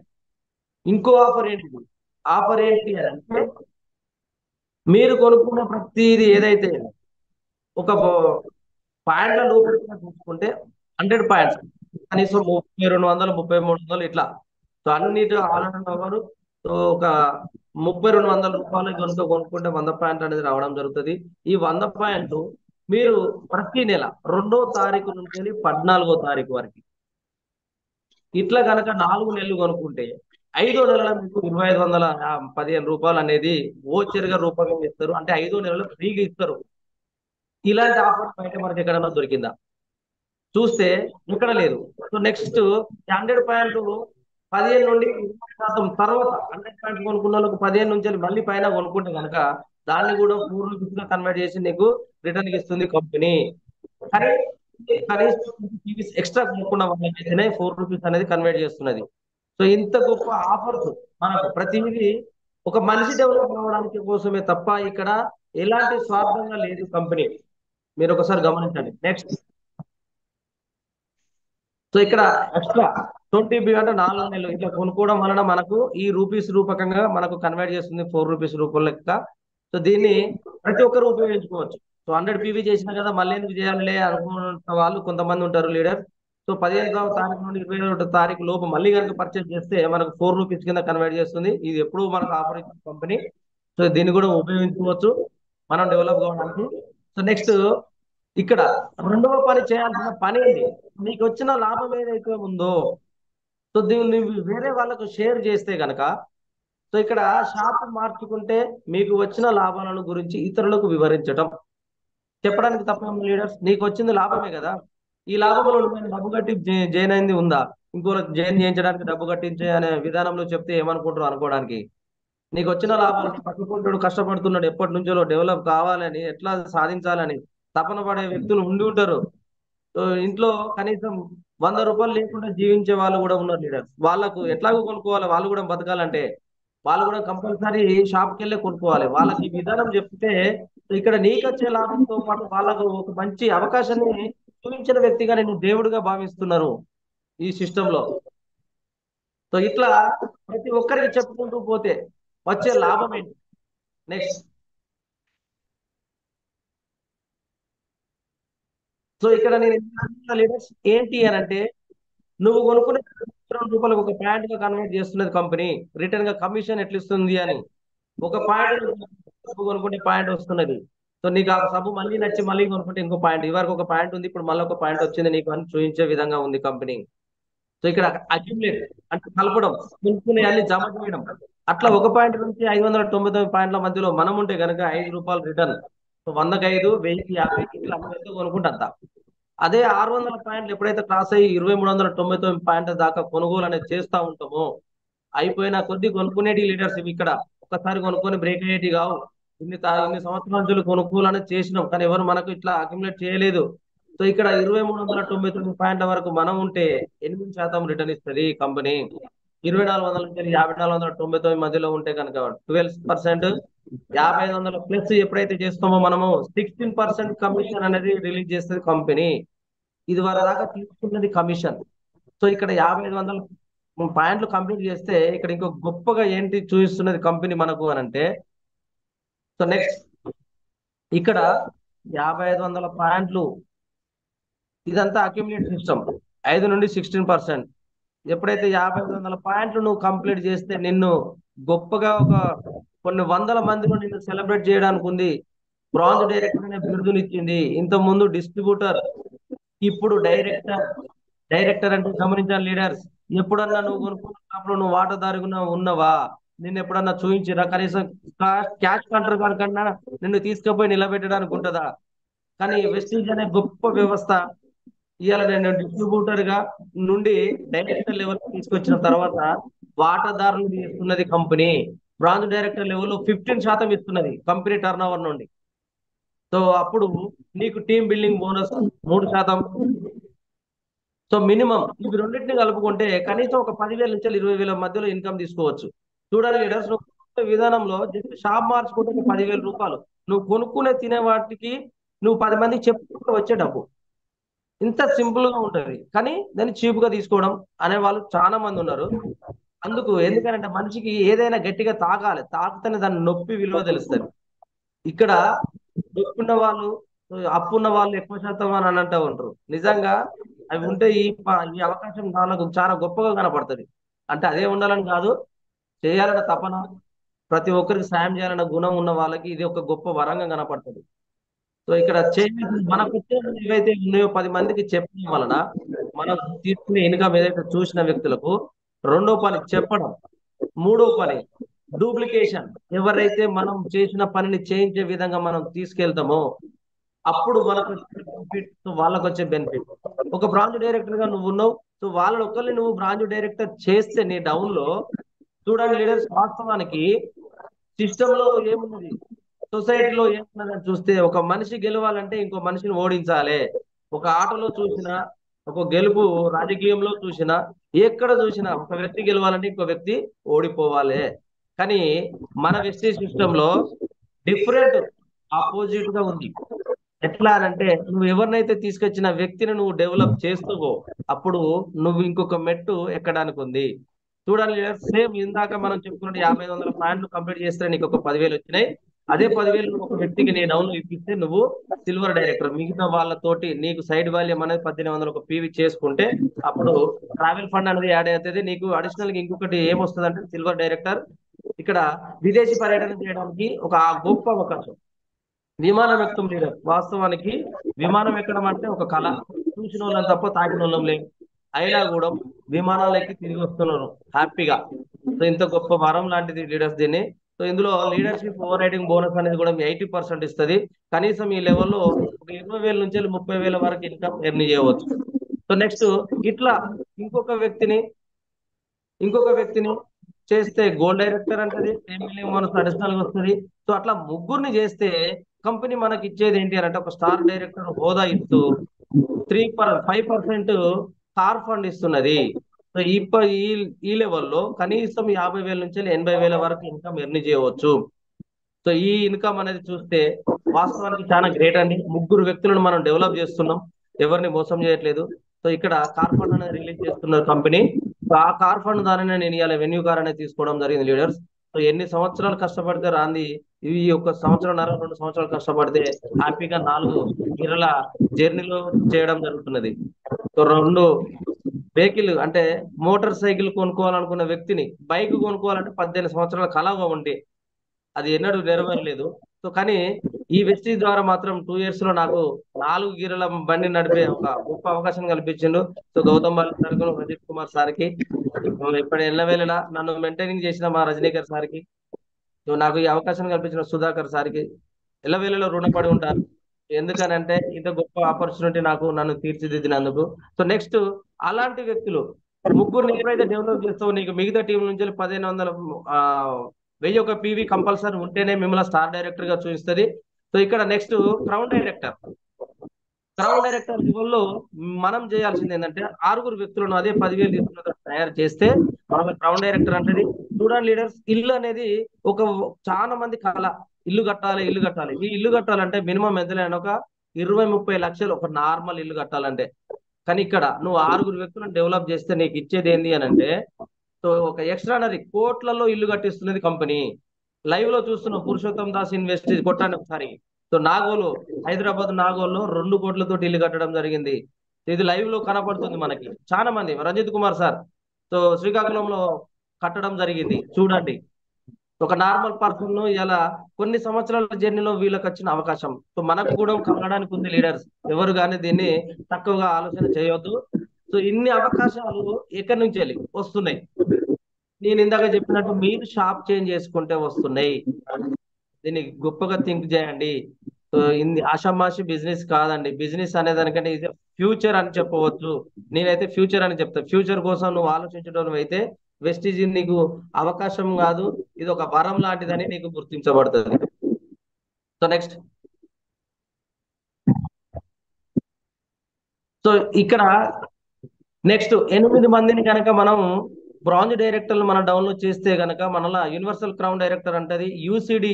A: ఇంకో ఆఫర్ ఏంటి? ఆఫర్ ఏంటి అని అంటే మీరు కొనుక్కున్న ప్రతిది ఏదైతే ఒక పాయింట్ల లోపల చూసుకుంటే 100 పాయింట్స్ కనీసం 30, 200, 30, 300 ఇట్లా. సో అన్నిటి ఆల్రెడీ అవరు. సో ఒక 30, 200 రూపాయలు కనుక కొనుక్కుంటే 100 పాయింట్ అనేది రావడం జరుగుతుంది. ఈ 100 పాయింట్లు మీరు ప్రతి నెల 2వ తారీఖు నుంచి 14వ తారీఖు వరకు ఇట్లా కనుక 4 నెలలు కొనుక్కుంటే 5వ నెలలో మీకు 2,515 రూపాయలు అనేది ఓచర్ గా రూపంగా ఇస్తారు. అంటే 5వ నెలలో ఫ్రీగా ఇస్తారు. ఇలాంటి ఆఫర్ బయట మనకి ఎక్కడన్నా దొరికిందా? చూస్తే ఎక్కడ లేదు. సో నెక్స్ట్ 100 పాయింట్లు 15 నుండి 20% తర్వాత 100 పాయింట్లు కొనుక్కున్న వాళ్ళకు 15 నుంచి మళ్ళీ పైన కొనుక్కుంటే కనుక దాన్ని కూడా 4 రూపీస్ గా కన్వర్ట్ చేసి నీకు రిటర్న్ ఇస్తుంది కంపెనీ. కానీ కనీసం ఎక్స్ట్రా కొనుక్కున్న వాళ్ళకైతేనే 4 రూపీస్ అనేది కన్వర్ట్ చేస్తున్నది. సో ఇంత గొప్ప ఆఫర్స్ మనకు ప్రతిదీ ఒక మనిషి డెవలప్ అవ్వడానికి కోసమే తప్ప ఇక్కడ ఎలాంటి స్వార్థంగా లేదు కంపెనీ. మీరు ఒకసారి గమనించండి. నెక్స్ట్, సో ఇక్కడ ఎక్స్ట్రా 20 అంటే 4 నెలలు ఇట్లా కొనుక్కోవడం వలన మనకు ఈ రూపీస్ రూపకంగా మనకు కన్వర్ట్ చేస్తుంది 4 రూపీస్ రూపాయల లెక్క. సో దీన్ని ప్రతి ఒక్కరు ఉపయోగించుకోవచ్చు. సో 100 పీవీ చేసినా కదా మళ్ళీ ఎందుకు చేయాలిలే అనుకున్న వాళ్ళు కొంతమంది ఉంటారు లీడర్. సో 15వ తారీఖు నుండి 21వ తారీఖు లోపు మళ్ళీ కనుక పర్చేజ్ చేస్తే మనకు ₹4 కింద కన్వర్ట్ చేస్తుంది. ఇది ఎప్పుడు మనకు ఆఫర్ ఇచ్చిన కంపెనీ. సో దీన్ని కూడా ఉపయోగించుకోవచ్చు మనం డెవలప్ కావడానికి. సో నెక్స్ట్ ఇక్కడ రెండవ పని చేయాల్సిన పని ఏంటి? నీకు వచ్చిన లాభం ఏదైతే ఉందో సో దీన్ని నువ్వు వేరే వాళ్ళకు షేర్ చేస్తే గనక సో ఇక్కడ షాప్ మార్చుకుంటే మీకు వచ్చిన లాభాలను గురించి ఇతరులకు వివరించటం చెప్పడానికి తప్ప లీడర్స్ నీకు వచ్చింది లాభమే కదా. ఈ లాభంలో నువ్వు డబ్బు కట్టి జాయిన్ అయింది ఉందా? ఇంకోరికి జాయిన్ చేయించడానికి డబ్బు కట్టించే అనే విధానంలో చెప్తే ఏమనుకుంటారు అనుకోవడానికి. నీకు వచ్చిన లాభాలని పట్టుకుంటాడు కష్టపడుతున్నాడు ఎప్పటి నుంచో డెవలప్ కావాలని ఎట్లా సాధించాలని తపన పడే వ్యక్తులు ఉండి ఉంటారు. సో ఇంట్లో కనీసం ₹100 లేకుండా జీవించే వాళ్ళు కూడా ఉన్నారు లీడర్స్. వాళ్ళకు ఎట్లాగో కొనుక్కోవాలి, వాళ్ళు కూడా బతకాలంటే వాళ్ళు కూడా కంపల్సరీ షాప్కి వెళ్ళే కొనుక్కోవాలి. వాళ్ళకి ఈ విధానం చెప్తే ఇక్కడ నీకు వచ్చే లాభంతో పాటు వాళ్ళకు ఒక మంచి అవకాశాన్ని చూపించిన వ్యక్తిగా నేను దేవుడిగా భావిస్తున్నారు ఈ సిస్టమ్ లో. సో ఇట్లా ప్రతి ఒక్కరికి చెప్పుకుంటూ పోతే వచ్చే లాభం ఏంటి? నెక్స్ట్ సో ఇక్కడ నేను లీడర్స్ ఏంటి అని అంటే నువ్వు కొనుక్కునే ₹2 ఒక ప్యాంట్ గా కన్వర్ట్ చేస్తున్నది కంపెనీ. రిటర్న్ గా కమిషన్ ఎట్లా ఇస్తుంది అని ఒక పాయింట్ సబ్బు కొనుక్కుంటే పాయింట్ వస్తున్నది. సో నీకు ఆ సబ్బు మళ్ళీ నచ్చి మళ్ళీ కొనుక్కుంటే ఇంకో పాయింట్, ఇవరకు ఒక పాయింట్ ఉంది ఇప్పుడు మళ్ళీ ఒక పాయింట్ వచ్చింది నీకు అని చూపించే విధంగా ఉంది కంపెనీ. సో ఇక్కడ అక్యుములేట్ అంటే కలపడం, కొనుక్కునే అన్ని జమ చేయడం. అట్లా ఒక పాయింట్ నుంచి 599 పాయింట్ల మధ్యలో మనం ఉంటే కనుక ₹5 రిటర్న్. సో 100కి 5, 1000కి 50 ఇట్లా మనం ఎంత కొనుక్కుంటే అంత. అదే 600 పాయింట్లు ఎప్పుడైతే క్రాస్ అయ్యి 2399 పాయింట్ల దాకా కొనుగోలు అనేది చేస్తా ఉంటామో అయిపోయిన కొద్ది కొనుక్కునేటి లీడర్స్ ఇవి. ఇక్కడ ఒక్కసారి కొనుక్కొని బ్రేక్ అయ్యేటి కావు. ఇన్ని సంవత్సరాల నుంచి కొనుగోలు అనేది చేసినాం కానీ ఎవరు మనకు ఇట్లా అక్యుములేట్ చేయలేదు. సో ఇక్కడ 2399 పాయింట్ల వరకు మనం ఉంటే 8% రిటర్న్ ఇస్తుంది కంపెనీ. 2400 నుంచి 5499 మధ్యలో ఉంటే కనుక 12%, 5500 ప్లస్ ఎప్పుడైతే చేస్తామో మనము 16% కమిషన్ అనేది రిలీజ్ చేస్తుంది కంపెనీ. ఇది వరకు దాకా తీసుకున్నది కమిషన్. సో ఇక్కడ 5500 పాయింట్లు కంప్లీట్ చేస్తే ఇక్కడ ఇంకో గొప్పగా ఏంటి చూపిస్తున్నది కంపెనీ మనకు అని అంటే సో నెక్స్ట్ ఇక్కడ 5500 పాయింట్లు ఇదంతా అక్యుములేట్ సిస్టమ్ 5 నుండి 16%. ఎప్పుడైతే 5500 పాయింట్లు నువ్వు కంప్లీట్ చేస్తే నిన్ను గొప్పగా ఒక కొన్ని వందల మందిలో నిన్ను సెలబ్రేట్ చేయడానికి ఉంది. బ్రాంజ్ డైరెక్టర్ అనే బిరుదునిచ్చింది. ఇంత ముందు డిస్ట్రిబ్యూటర్, ఇప్పుడు డైరెక్టర్. డైరెక్టర్ అంటే గమనించాలి లీడర్స్. ఎప్పుడన్నా నువ్వు కొనుక్కున్నప్పుడు నువ్వు వాటాదారుగా ఉన్నవా? నిన్ను ఎప్పుడన్నా చూపించిరా? కనీసం క్యాష్ కౌంటర్ కన్నా నిన్ను తీసుకుపోయి నిలబెట్టడానికి ఉంటుందా? కానీ వెస్టీజ్ అనే గొప్ప వ్యవస్థ ఇవాళ నేను డిస్ట్రిబ్యూటర్ గా నుండి డైరెక్టర్ లెవెల్ తీసుకొచ్చిన తర్వాత వాటాదారులు ఇస్తున్నది కంపెనీ. బ్రాంచ్ డైరెక్టర్ లెవెల్లో 15% ఇస్తున్నది కంపెనీ టర్న్ ఓవర్ నుండి. సో అప్పుడు నీకు team building bonus 3%. So minimum ఇవి రెండింటిని కలుపుకుంటే కనీసం ఒక 10,000 నుంచి 20,000 మధ్యలో ఇన్కమ్ తీసుకోవచ్చు. చూడాలి లీడర్స్, నువ్వు విధానంలో జస్ట్ షాప్ మార్చుకుంటే ₹10,000 నువ్వు కొనుక్కునే తినే వాటికి నువ్వు 10 మందికి చెప్పుకుంటూ వచ్చే డబ్బు. ఇంత సింపుల్ గా ఉంటది కానీ దాన్ని చీప్ గా తీసుకోవడం అనే వాళ్ళు చాలా మంది ఉన్నారు. అందుకు ఎందుకంటే మనిషికి ఏదైనా గట్టిగా తాకాలి, తాకితేనే దాని నొప్పి విలువ తెలుస్తుంది. ఇక్కడ నొప్పున్న వాళ్ళు అప్పున్న వాళ్ళు ఎక్కువ శాతం అని అంటూ ఉంటారు. నిజంగా అవి ఉంటే ఈ అవకాశం వాళ్ళకు చాలా గొప్పగా కనపడుతుంది. అంటే అదే ఉండాలని కాదు, చేయాలన్న తపన, ప్రతి ఒక్కరికి సాయం చేయాలన్న గుణం ఉన్న వాళ్ళకి ఇది ఒక గొప్ప వరంగా కనపడుతుంది. సో ఇక్కడ మనకు ఏవైతే ఉన్నాయో 10 మందికి చెప్పడం వలన మనం తీసుకునే ఇన్కమ్ ఏదైతే చూసిన వ్యక్తులకు రెండో పని చెప్పడం, మూడో పని డూప్లికేషన్. ఎవరైతే మనం చేసిన పనిని చేయించే విధంగా మనం తీసుకెళ్తామో అప్పుడు మనకు బెనిఫిట్, వాళ్ళకు వచ్చే బెనిఫిట్. ఒక బ్రాంచ్ డైరెక్టర్ గా నువ్వు ఉన్నావు, సో వాళ్ళని ఒకరిని నువ్వు బ్రాంచ్ డైరెక్టర్ చేస్తే నీ డౌన్ లో చూడండి లీడర్స్, వాస్తవానికి సిస్టమ్ లో ఏమున్నది, సొసైటీలో ఏమున్నదని చూస్తే ఒక మనిషి గెలవాలంటే ఇంకో మనిషిని ఓడించాలి. ఒక ఆటలో చూసినా, ఒక గెలుపు రాజకీయంలో చూసినా, ఎక్కడ చూసినా ఒక వ్యక్తి గెలవాలంటే ఇంకో వ్యక్తి ఓడిపోవాలి. కానీ మన వెస్టీజ్ సిస్టమ్ లో డిఫరెంట్ ఆపోజిట్ గా ఉంది. ఎట్లా అంటే నువ్వు ఎవరినైతే తీసుకొచ్చిన వ్యక్తిని నువ్వు డెవలప్ చేస్తావో అప్పుడు నువ్వు ఇంకొక మెట్టు ఎక్కడానికి ఉంది. చూడండి సేమ్ ఇందాక మనం చెప్పుకున్నట్టు 5,500 పాయింట్లు కంప్లీట్ చేస్తే నీకు ఒక 10,000 వచ్చినాయి. అదే 10,000 నువ్వు ఒక వ్యక్తికి నీ డౌన్ ఇప్పిస్తే నువ్వు సిల్వర్ డైరెక్టర్. మిగతా వాళ్ళతోటి నీకు సైడ్ వాల్యూమ్ అనేది 1800 ఒక పీవీ చేసుకుంటే అప్పుడు ట్రావెల్ ఫండ్ అనేది యాడ్ అవుతుంది. నీకు అడిషనల్ గా ఇంకొకటి ఏమొస్తుంది అంటే సిల్వర్ డైరెక్టర్ ఇక్కడ విదేశీ పర్యటన చేయడానికి ఒక గొప్ప అవకాశం. విమానం ఎక్కుతాం లీడర్. వాస్తవానికి విమానం ఎక్కడం అంటే ఒక కళ. చూసిన వాళ్ళని తప్ప తాకిన వాళ్ళం లేదు. అయినా కూడా విమానాలు ఎక్కి తిరిగి వస్తున్నారు హ్యాపీగా. సో ఇంత గొప్ప వరం లాంటిది లీడర్స్ దీన్ని. సో ఇందులో లీడర్షిప్ ఓవర్ రైడింగ్ బోనస్ అనేది కూడా 80% ఇస్తుంది. కనీసం ఈ లెవెల్లో ఒక 20,000 నుంచి 30,000 వరకు ఇన్కమ్ ఎర్న్ చేయవచ్చు. సో నెక్స్ట్ ఇట్లా ఇంకొక వ్యక్తిని ఇంకొక వ్యక్తిని చేస్తే గోల్డ్ డైరెక్టర్ అంటది, 10 million మనకు అడిషనల్ గా వస్తుంది. సో అట్లా ముగ్గురిని చేస్తే కంపెనీ మనకి ఇచ్చేది ఏంటి అని అంటే ఒక స్టార్ డైరెక్టర్ హోదా ఇస్తూ 5% కార్ ఫండ్ ఇస్తున్నది. సో ఈ ఈ లెవెల్లో కనీసం 50,000 నుంచి 80,000 వరకు ఇన్కమ్ ఎర్న్ చేయవచ్చు. సో ఈ ఇన్కమ్ అనేది చూస్తే వాస్తవానికి చాలా గ్రేట్ అండి. ముగ్గురు వ్యక్తులను మనం డెవలప్ చేస్తున్నాం, ఎవరిని మోసం చేయట్లేదు. సో ఇక్కడ కార్ ఫండ్ అనేది రిలీజ్ చేస్తున్నారు కంపెనీ. సో ఆ కార్ ఫండ్ ద్వారానే నేను ఇవాళ వెన్యూ కార్ అనేది తీసుకోవడం జరిగింది లీడర్స్. సో ఎన్ని సంవత్సరాలు కష్టపడితే రాంది ఇవి ఒక సంవత్సరంన్నర 2 సంవత్సరాలు కష్టపడితే హ్యాపీగా 4 గిరల జర్నీలో చేయడం జరుగుతున్నది. సో 2 వెహికల్ అంటే మోటార్ సైకిల్ కొనుక్కోవాలనుకున్న వ్యక్తిని బైక్ కొనుక్కోవాలంటే 18 సంవత్సరాల కలగా ఉండి అది ఎన్నడూ నెరవేరలేదు. సో కానీ ఈ వెస్టీజ్ ద్వారా మాత్రం 2 years లో నాకు 4 గిరల బండి నడిపే ఒక గొప్ప అవకాశం కల్పించిండు. సో గౌతమ్ బాలి సార్, రజిత్ కుమార్ సార్కి, ఇప్పుడు ఎల్లవేళలా నన్ను మెయింటైనింగ్ చేసిన మా రజనీకర్ సార్కి, సో నాకు ఈ అవకాశం కల్పించిన సుధాకర్ సార్కి ఎల్లవేళలో రుణపడి ఉంటాను. ఎందుకనంటే ఇంత గొప్ప ఆపర్చునిటీ నాకు నన్ను తీర్చిదిద్దినందుకు. సో నెక్స్ట్ అలాంటి వ్యక్తులు ముగ్గురు ఎప్పుడైతే డెవలప్ చేస్తావో నీకు మిగతా టీం నుంచి 1500 1000 ఒక పీవీ కంపల్సరీ ఉంటేనే మిమ్మల్ని స్టార్ డైరెక్టర్ గా చూపిస్తుంది. సో ఇక్కడ next crown director. Crown director లెవెల్లో మనం చేయాల్సింది ఏంటంటే 6 వ్యక్తులను అదే 10,000 తీసుకున్న తయారు చేస్తే మన క్రౌన్ డైరెక్టర్ అంటే చూడండి లీడర్స్, ఇల్లు అనేది ఒక చాలా మంది కళ. ఇల్లు కట్టాలి, ఇల్లు కట్టాలి. ఈ ఇల్లు కట్టాలంటే మినిమం ఎంతలేని ఒక 20-30 లక్షలు ఒక నార్మల్ ఇల్లు కట్టాలంటే. కానీ ఇక్కడ నువ్వు 6 వ్యక్తులను డెవలప్ చేస్తే నీకు ఇచ్చేది ఏంటి అని అంటే సో ఒక ఎక్స్ట్రానరీ కోట్లలో ఇల్లు కట్టిస్తున్నది కంపెనీ. లైవ్ లో చూస్తున్న పురుషోత్తం దాస్ ఇన్వెస్ట్ కొట్టండి ఒకసారి. సో నాగోలు, హైదరాబాద్ నాగోల్లో 2 కోట్లతో ఇల్లు కట్టడం జరిగింది. ఇది లైవ్ లో కనపడుతుంది మనకి. చాలా మంది రంజిత్ కుమార్ సార్ సో శ్రీకాకుళంలో కట్టడం జరిగింది చూడండి. ఒక నార్మల్ పర్సన్ ఇలా కొన్ని సంవత్సరాల జర్నీలో వీళ్ళకి వచ్చిన అవకాశం. సో మనకు కూడా కలగడానికి ఉంది లీడర్స్. ఎవరు కానీ దీన్ని తక్కువగా ఆలోచన చేయొద్దు. సో ఇన్ని అవకాశాలు ఎక్కడి నుంచి వెళ్ళి వస్తున్నాయి? నేను ఇందాక చెప్పినట్టు మీరు షాప్ చేంజ్ చేసుకుంటే వస్తున్నాయి. దీన్ని గొప్పగా థింక్ చేయండి. సో ఇది ఆషామాషి బిజినెస్ కాదండి. బిజినెస్ అనే దానికంటే ఇది ఫ్యూచర్ అని చెప్పవచ్చు. నేనైతే ఫ్యూచర్ అని చెప్తా. ఫ్యూచర్ కోసం నువ్వు ఆలోచించడం అయితే వెస్టీజ్ నీకు అవకాశం కాదు, ఇది ఒక వరం లాంటిదని నీకు గుర్తించబడుతుంది. సో నెక్స్ట్ సో ఇక్కడ నెక్స్ట్ 8 మందిని కనుక మనం బ్రాంజ్ డైరెక్టర్లు మనం డౌన్లోడ్ చేస్తే కనుక మనలా యూనివర్సల్ క్రౌన్ డైరెక్టర్ అంటది యూసిడి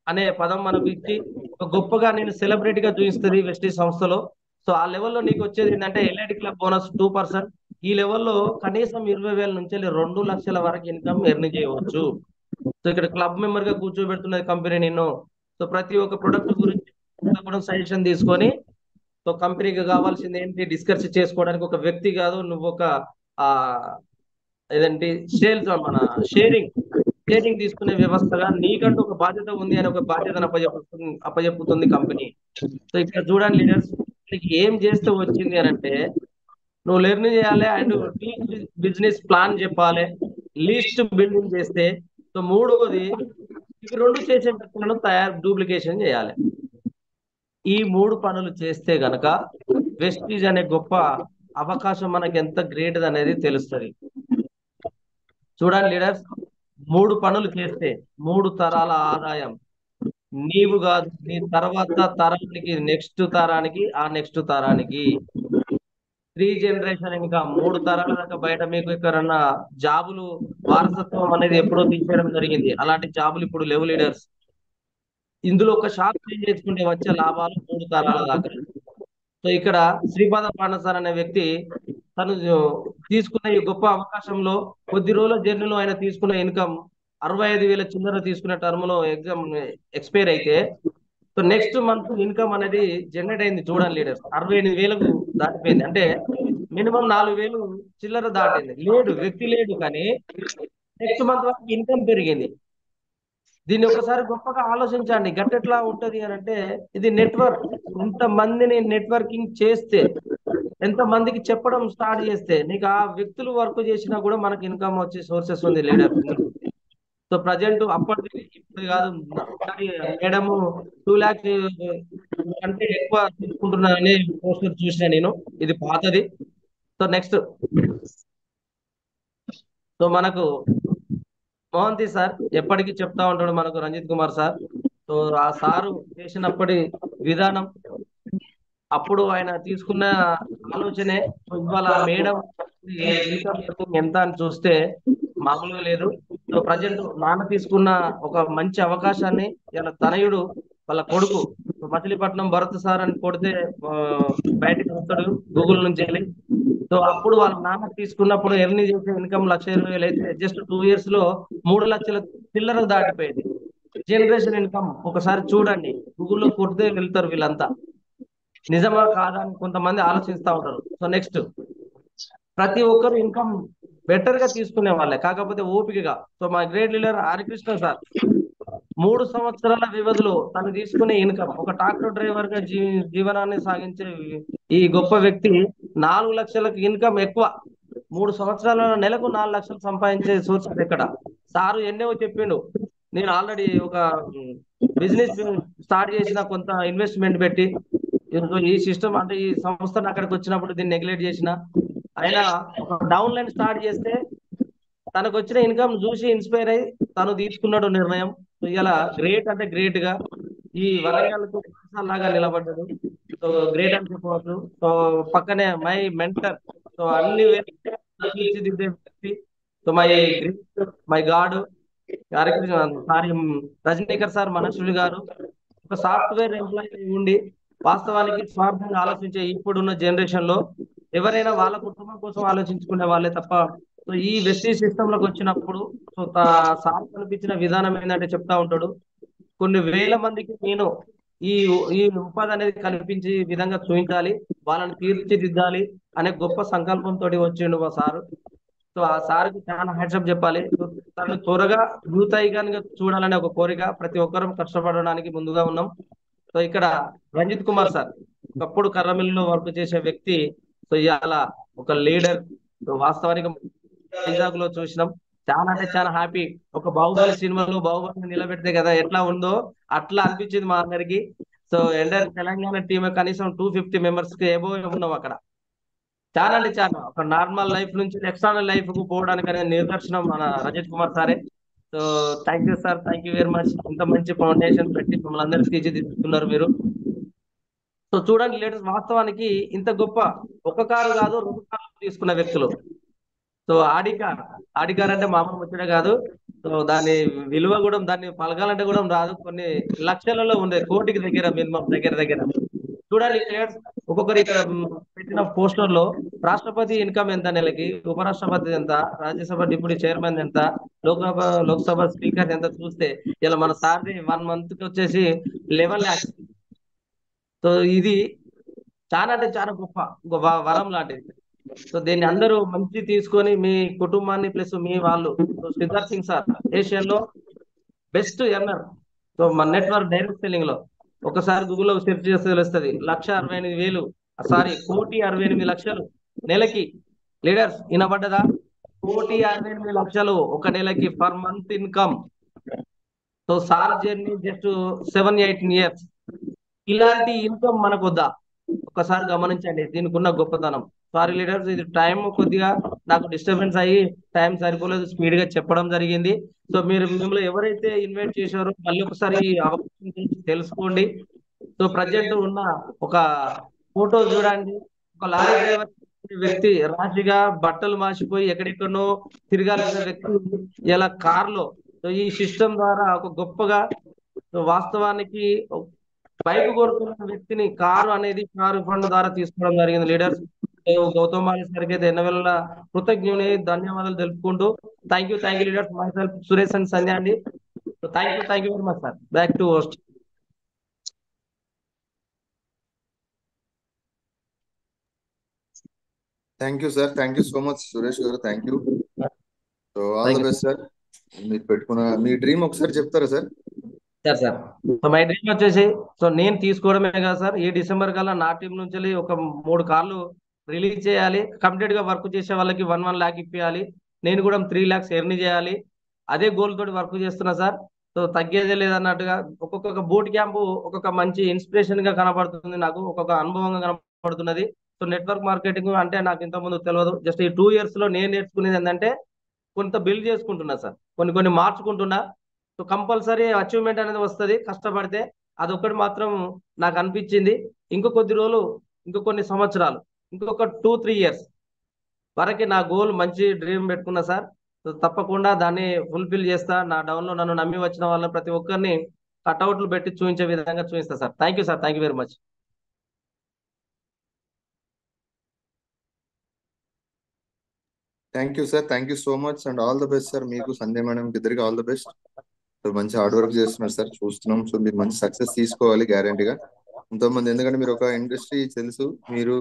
A: అనే పదం మనకు ఇచ్చి ఒక గొప్పగా నేను సెలబ్రిటీగా చూపిస్తుంది వెస్టీజ్ సంస్థలో. సో ఆ లెవెల్లో నీకు వచ్చేది ఏంటంటే ఎల్ఐడి క్లబ్ బోనస్ 2%. ఈ లెవెల్లో కనీసం 20,000 నుంచి 2 లక్షల వరకు ఇన్కమ్ ఎర్న్ చేయవచ్చు. సో ఇక్కడ క్లబ్ మెంబర్ గా కూర్చోబెడుతున్నది కంపెనీ నిన్ను. సో ప్రతి ఒక్క ప్రొడక్ట్ గురించి కూడా సజెషన్ తీసుకొని సో కంపెనీకి కావాల్సింది ఏంటి డిస్కస్ చేసుకోవడానికి ఒక వ్యక్తి కాదు, నువ్వు ఒక ఆ ఏదంటే సేల్స్ మన షేరింగ్ షేరింగ్ తీసుకునే వ్యవస్థగా నీకంటూ ఒక బాధ్యత ఉంది అని ఒక బాధ్యతను అప్పచెప్పుతుంది కంపెనీ. సో ఇక్కడ చూడండి లీడర్స్, ఏం చేస్తే వచ్చింది అని అంటే నువ్వు లెర్న్ చేయాలి అండ్ బిజినెస్ ప్లాన్ చెప్పాలి, లిస్ట్ బిల్డింగ్ చేస్తే. సో మూడవది ఇవి 2 చేసే వ్యక్తులను డూప్లికేషన్ చేయాలి. ఈ 3 పనులు చేస్తే గనక వెస్టీజ్ అనే గొప్ప అవకాశం మనకి ఎంత గ్రేట్ అనేది తెలుస్తుంది. చూడండి లీడర్స్, 3 పనులు చేస్తే 3 తరాల ఆదాయం. నీవు కాదు, నీ తర్వాత తరానికి, నెక్స్ట్ తరానికి, ఆ నెక్స్ట్ తరానికి 3 జనరేషన్ ఇంకా 3 తరాల దాకా బయట మీకు ఎక్కడన్నా జాబులు వారసత్వం అనేది ఎప్పుడో తీసేయడం జరిగింది. అలాంటి జాబులు ఇప్పుడు లేవు లీడర్స్. ఇందులో ఒక షాప్ చేంజ్ చేసుకుంటే వచ్చే లాభాలు 3 తరాల దాకా. సో ఇక్కడ శ్రీపాద పాండ సార్ అనే వ్యక్తి తను తీసుకున్న ఈ గొప్ప అవకాశంలో కొద్ది రోజుల జర్నీలో ఆయన తీసుకున్న ఇన్కమ్ 65,000 చిల్లర తీసుకునే టర్మ్ లో ఎగ్జామ్ ఎక్స్పైర్ అయితే, సో నెక్స్ట్ మంత్ ఇన్కమ్ అనేది జనరేట్ అయింది చూడండి లీడర్స్, 68,000కు దాటిపోయింది. అంటే మినిమం 4,000 చిల్లర దాటింది. లేడు, వ్యక్తి లేడు, కానీ నెక్స్ట్ మంత్ వరకు ఇన్కమ్ పెరిగింది. దీన్ని ఒకసారి గొప్పగా ఆలోచించండి. గట్టెట్లా ఉంటది అని అంటే, ఇది నెట్వర్క్. ఎంత మందిని నెట్వర్కింగ్ చేస్తే, ఎంత మందికి చెప్పడం స్టార్ట్ చేస్తే, నీకు ఆ వ్యక్తులు వర్క్ చేసినా కూడా మనకి ఇన్కమ్ వచ్చే సోర్సెస్ ఉంది లీడర్. సో ప్రజెంట్ అప్పటిది ఇప్పుడు కాదు. ఒకసారి మేడము 2 lakhs అంటే ఎక్కువ తీసుకుంటున్నారని పోస్టర్ చూసిన నేను. ఇది పాతది. సో నెక్స్ట్, సో మనకు మోహంతి సార్ ఎప్పటికీ చెప్తా ఉంటాడు మనకు, రంజిత్ కుమార్ సార్. సో ఆ సారు చేసినప్పటి విధానం, అప్పుడు ఆయన తీసుకున్న ఆలోచనే ఇవాళ మేడం ఇన్కమ్ ఎంత అని చూస్తే మామూలుగా లేదు. సో ప్రజెంట్ నాన్న తీసుకున్న ఒక మంచి అవకాశాన్ని ఇలా తనయుడు వాళ్ళ కొడుకు మచిలీపట్నం భరత్ సార్ అని కొడితే ఆ, బయటకు వస్తాడు గూగుల్ నుంచి వెళ్ళి. సో అప్పుడు వాళ్ళ నాన్న తీసుకున్నప్పుడు ఎర్నీ చేసే ఇన్కమ్ 1,20,000 అయితే జస్ట్ 2 years లో 3 లక్షల చిల్లరకు దాటిపోయింది. జనరేషన్ ఇన్కమ్ ఒకసారి చూడండి, గూగుల్లో కొడితే వెళ్తారు వీళ్ళంతా. నిజమా కాదా అని కొంతమంది ఆలోచిస్తా ఉంటారు. సో నెక్స్ట్, ప్రతి ఒక్కరు ఇన్కమ్ బెటర్ గా తీసుకునే వాళ్ళే, కాకపోతే ఓపికగా. సో మా గ్రేట్ లీడర్ హరికృష్ణ సార్ 3 సంవత్సరాల వ్యవధిలో తను తీసుకునే ఇన్కమ్, ఒక ట్రాక్టర్ డ్రైవర్ గా జీవనాన్ని సాగించే ఈ గొప్ప వ్యక్తి 4 లక్షలకు ఇన్కమ్ ఎక్కువ. 3 సంవత్సరాల నెలకు 4 లక్షలు సంపాదించే సోర్స్ ఎక్కడ? సారు ఎన్నో చెప్పిండు. నేను ఆల్రెడీ ఒక బిజినెస్ స్టార్ట్ చేసిన, కొంత ఇన్వెస్ట్మెంట్ పెట్టి ఇదిగో ఈ సిస్టమ్ అంటే ఈ సంస్థను అక్కడికి వచ్చినప్పుడు దీన్ని నెగ్లెక్ట్ చేసిన. ఆయన ఒక డౌన్ లైన్ స్టార్ట్ చేస్తే తనకు వచ్చిన ఇన్కమ్ చూసి ఇన్స్పైర్ అయ్యి తను తీసుకున్నాడు నిర్ణయం. సో ఇలా గ్రేట్ అంటే గ్రేట్ గా ఈ వరంగల్ లాగా నిలబడ్డాడు. సో గ్రేట్ అని చెప్పవచ్చు. సో పక్కనే మై మెంటర్, సో అన్ని తీర్చిదిద్దే వ్యక్తి. So my God Harikrishna sorry, Rajanikar sir, Manaswari garu. ఒక సాఫ్ట్వేర్ ఎంప్లాయీ ఉండి వాస్తవానికి స్వార్థంగా ఆలోచించే ఇప్పుడున్న జనరేషన్ లో ఎవరైనా వాళ్ళ కుటుంబం కోసం ఆలోచించుకునే వాళ్ళే తప్ప, సో ఈ వెస్టీజ్ సిస్టమ్ లోకి వచ్చినప్పుడు సో సార్ కనిపించిన విధానం ఏంటంటే చెప్తా ఉంటాడు, కొన్ని వేల మందికి నేను ఈ ఈ ఉపాధి అనేది కల్పించే విధంగా చూపించాలి, వాళ్ళని తీర్చిదిద్దాలి అనే గొప్ప సంకల్పంతో వచ్చిండు మా సారు. సో ఆ సార్కి చాలా హ్యాట్సప్ చెప్పాలి. సో తను త్వరగా యూత్ ఐకాన్ గా చూడాలనే ఒక కోరిక, ప్రతి ఒక్కరం కష్టపడడానికి ముందుగా ఉన్నాం. సో ఇక్కడ రంజిత్ కుమార్ సార్ ఒకప్పుడు కర్రమిల్లులో వర్క్ చేసే వ్యక్తి. సో ఇవాళ ఒక లీడర్. సో వాస్తవానికి వైజాగ్ లో చూసినాం. చాలా అంటే చాలా హ్యాపీ. ఒక బాహుబలి సినిమాలో బాహుబలిని నిలబెడితే కదా ఎట్లా ఉందో అట్లా అనిపించింది మా అందరికి. సో ఎంటర్ తెలంగాణ టీమ్ కనీసం 250 members కి ఎబో ఉన్నాం అక్కడ. చాలా అంటే చాలా, ఒక నార్మల్ లైఫ్ నుంచి ఎక్స్టర్నల్ లైఫ్ కు పోవడానికి అనే నిదర్శనం మన రజత్ కుమార్ సారే. So thank you sir, thank you very much. ఇంత మంచి ఫౌండేషన్ పెట్టి మమ్మల్ని అందరికీ తీర్చిదిద్దుతున్నారు మీరు. సో చూడండి లేటెస్ట్, వాస్తవానికి ఇంత గొప్ప ఒక కారు కాదు 2 కార్లు తీసుకున్న వ్యక్తులు. సో ఆడి కార్ అంటే మామూలు ముచ్చటే కాదు. సో దాని విలువ కూడా, దాన్ని పలకాలంటే కూడా రాదు, కొన్ని లక్షలలో ఉంది, కోటికి దగ్గర మినిమం దగ్గర దగ్గర. చూడండి ఇక్కడ ఒక్కొక్కరు ఇక్కడ పెట్టిన పోస్టర్ లో రాష్ట్రపతి ఇన్కమ్ ఎంత నెలకి, ఉపరాష్ట్రపతి ఎంత, రాజ్యసభ డిప్యూటీ చైర్మన్ ఎంత, లోక్సభ స్పీకర్ ఎంత చూస్తే ఇలా మన సాలరీ 1 month కి వచ్చేసి 11 lakhs. సో ఇది చాలా అంటే చాలా గొప్ప గొప్ప వరం లాంటిది. సో దీన్ని అందరూ మంచి తీసుకొని మీ కుటుంబాన్ని ప్లస్ మీ వాళ్ళు. So Siddharth Singh sir Asian లో బెస్ట్ ఎర్నర్. సో మన నెట్వర్క్ డైరెక్ట్ సెల్లింగ్ లో ఒకసారి గూగుల్లో సెర్చ్ చేస్తే తెలుస్తుంది. 1,68,000, సారీ 1,68,00,000 నెలకి. లీడర్స్ వినబడ్డదా? 1,68,00,000 ఒక నెలకి per month income. So sir journey just 7-8 years. ఇలాంటి ఇన్కమ్ మనకు వద్దా? ఒకసారి గమనించండి దీనికి ఉన్న గొప్పతనం. సారీ లీడర్స్, ఇది టైం కొద్దిగా నాకు డిస్టర్బెన్స్ అయ్యి టైం సరిపోలేదు, స్పీడ్ గా చెప్పడం జరిగింది. సో మీరు మిమ్మల్ని ఎవరైతే ఇన్వైట్ చేశారో మళ్ళీ ఒకసారి ఈ అవకాశం గురించి తెలుసుకోండి. సో ప్రజెంట్ ఉన్న ఒక ఫోటో చూడండి. ఒక లారీ డ్రైవర్ వ్యక్తి రాజుగా బట్టలు మార్చిపోయి ఎక్కడెక్కడనో తిరగాల్సిన వ్యక్తి ఇలా కార్లో. సో ఈ సిస్టమ్ ద్వారా ఒక గొప్పగా, సో వాస్తవానికి బైక్ కొనుక్కున్న వ్యక్తిని కారు అనేది కారు ఫండ్ ద్వారా తీసుకోవడం జరిగింది లీడర్స్. గౌతమ్ మాలి సార్కి అయితే ఎన్నవెల్ల కృతజ్ఞుని ధన్యవాదాలు తెలుపుకుంటూ thank you leaders myself Suresh and Sandhya అండి. Thank you very much sir. Back to host.
B: Thank you sir, thank you so much Suresh garu, thank you. So all the
A: thank you
B: best sir. మీరు పెట్టుకున్న మీ dream ఒకసారి చెప్తారా sir?
A: Sir. Sir so my dream వచ్చేసి, సో నేను తీసుకోవడమే కదా సార్, ఈ డిసెంబర్ కల్లా నా టీం నుంచి వెళ్ళి ఒక 3 కార్లు రిలీజ్ చేయాలి. కంప్లీట్ గా వర్క్ చేసే వాళ్ళకి 1 1 lakh ఇప్పించాలి. నేను కూడా 3 lakhs ఎర్న్ చేయాలి. అదే గోల్ తోటి వర్క్ చేస్తున్నా సార్. సో తగ్గేదే లేదన్నట్టుగా ఒక్కొక్క బూట్ క్యాంపు ఒక్కొక్క మంచి ఇన్స్పిరేషన్ గా కనబడుతుంది, నాకు ఒక్కొక్క అనుభవంగా కనబడుతున్నది. సో నెట్వర్క్ మార్కెటింగ్ అంటే నాకు ఇంతకుముందు తెలియదు. జస్ట్ ఈ 2 years లో నేను నేర్చుకునేది ఏంటంటే కొంత బిల్డ్ చేసుకుంటున్నా సార్, కొన్ని మార్చుకుంటున్నా. సో కంపల్సరీ అచీవ్మెంట్ అనేది వస్తుంది కష్టపడితే. అదొకటి మాత్రం నాకు అనిపించింది. ఇంకో కొద్ది రోజులు, ఇంకో కొన్ని సంవత్సరాలు, ఇంకొక 2 3 years వరకు నా గోల్ మంచి డ్రీమ్ పెట్టుకున్నా సార్. సో తప్పకుండా దాన్ని ఫుల్ఫిల్ చేస్తా. నా డౌన్లో నన్ను నమ్మి వచ్చిన వాళ్ళని ప్రతి ఒక్కరిని కట్అవుట్లు పెట్టి చూపించే విధంగా చూపిస్తా sir. Thank you sir. Thank you very much.
B: Thank you sir, thank you so much and all the best sir. మీకు సంధ్య మేడం ఇద్దరికి ఆల్ ద బెస్ట్. సో మంచి హార్డ్ వర్క్ చేస్తున్నారు సార్, చూస్తున్నాం. సో మీరు మంచి సక్సెస్ తీసుకోవాలి గ్యారంటీగా. ఎంతోమంది, ఎందుకంటే మీరు ఒక ఇండస్ట్రీ తెలుసు, మీరు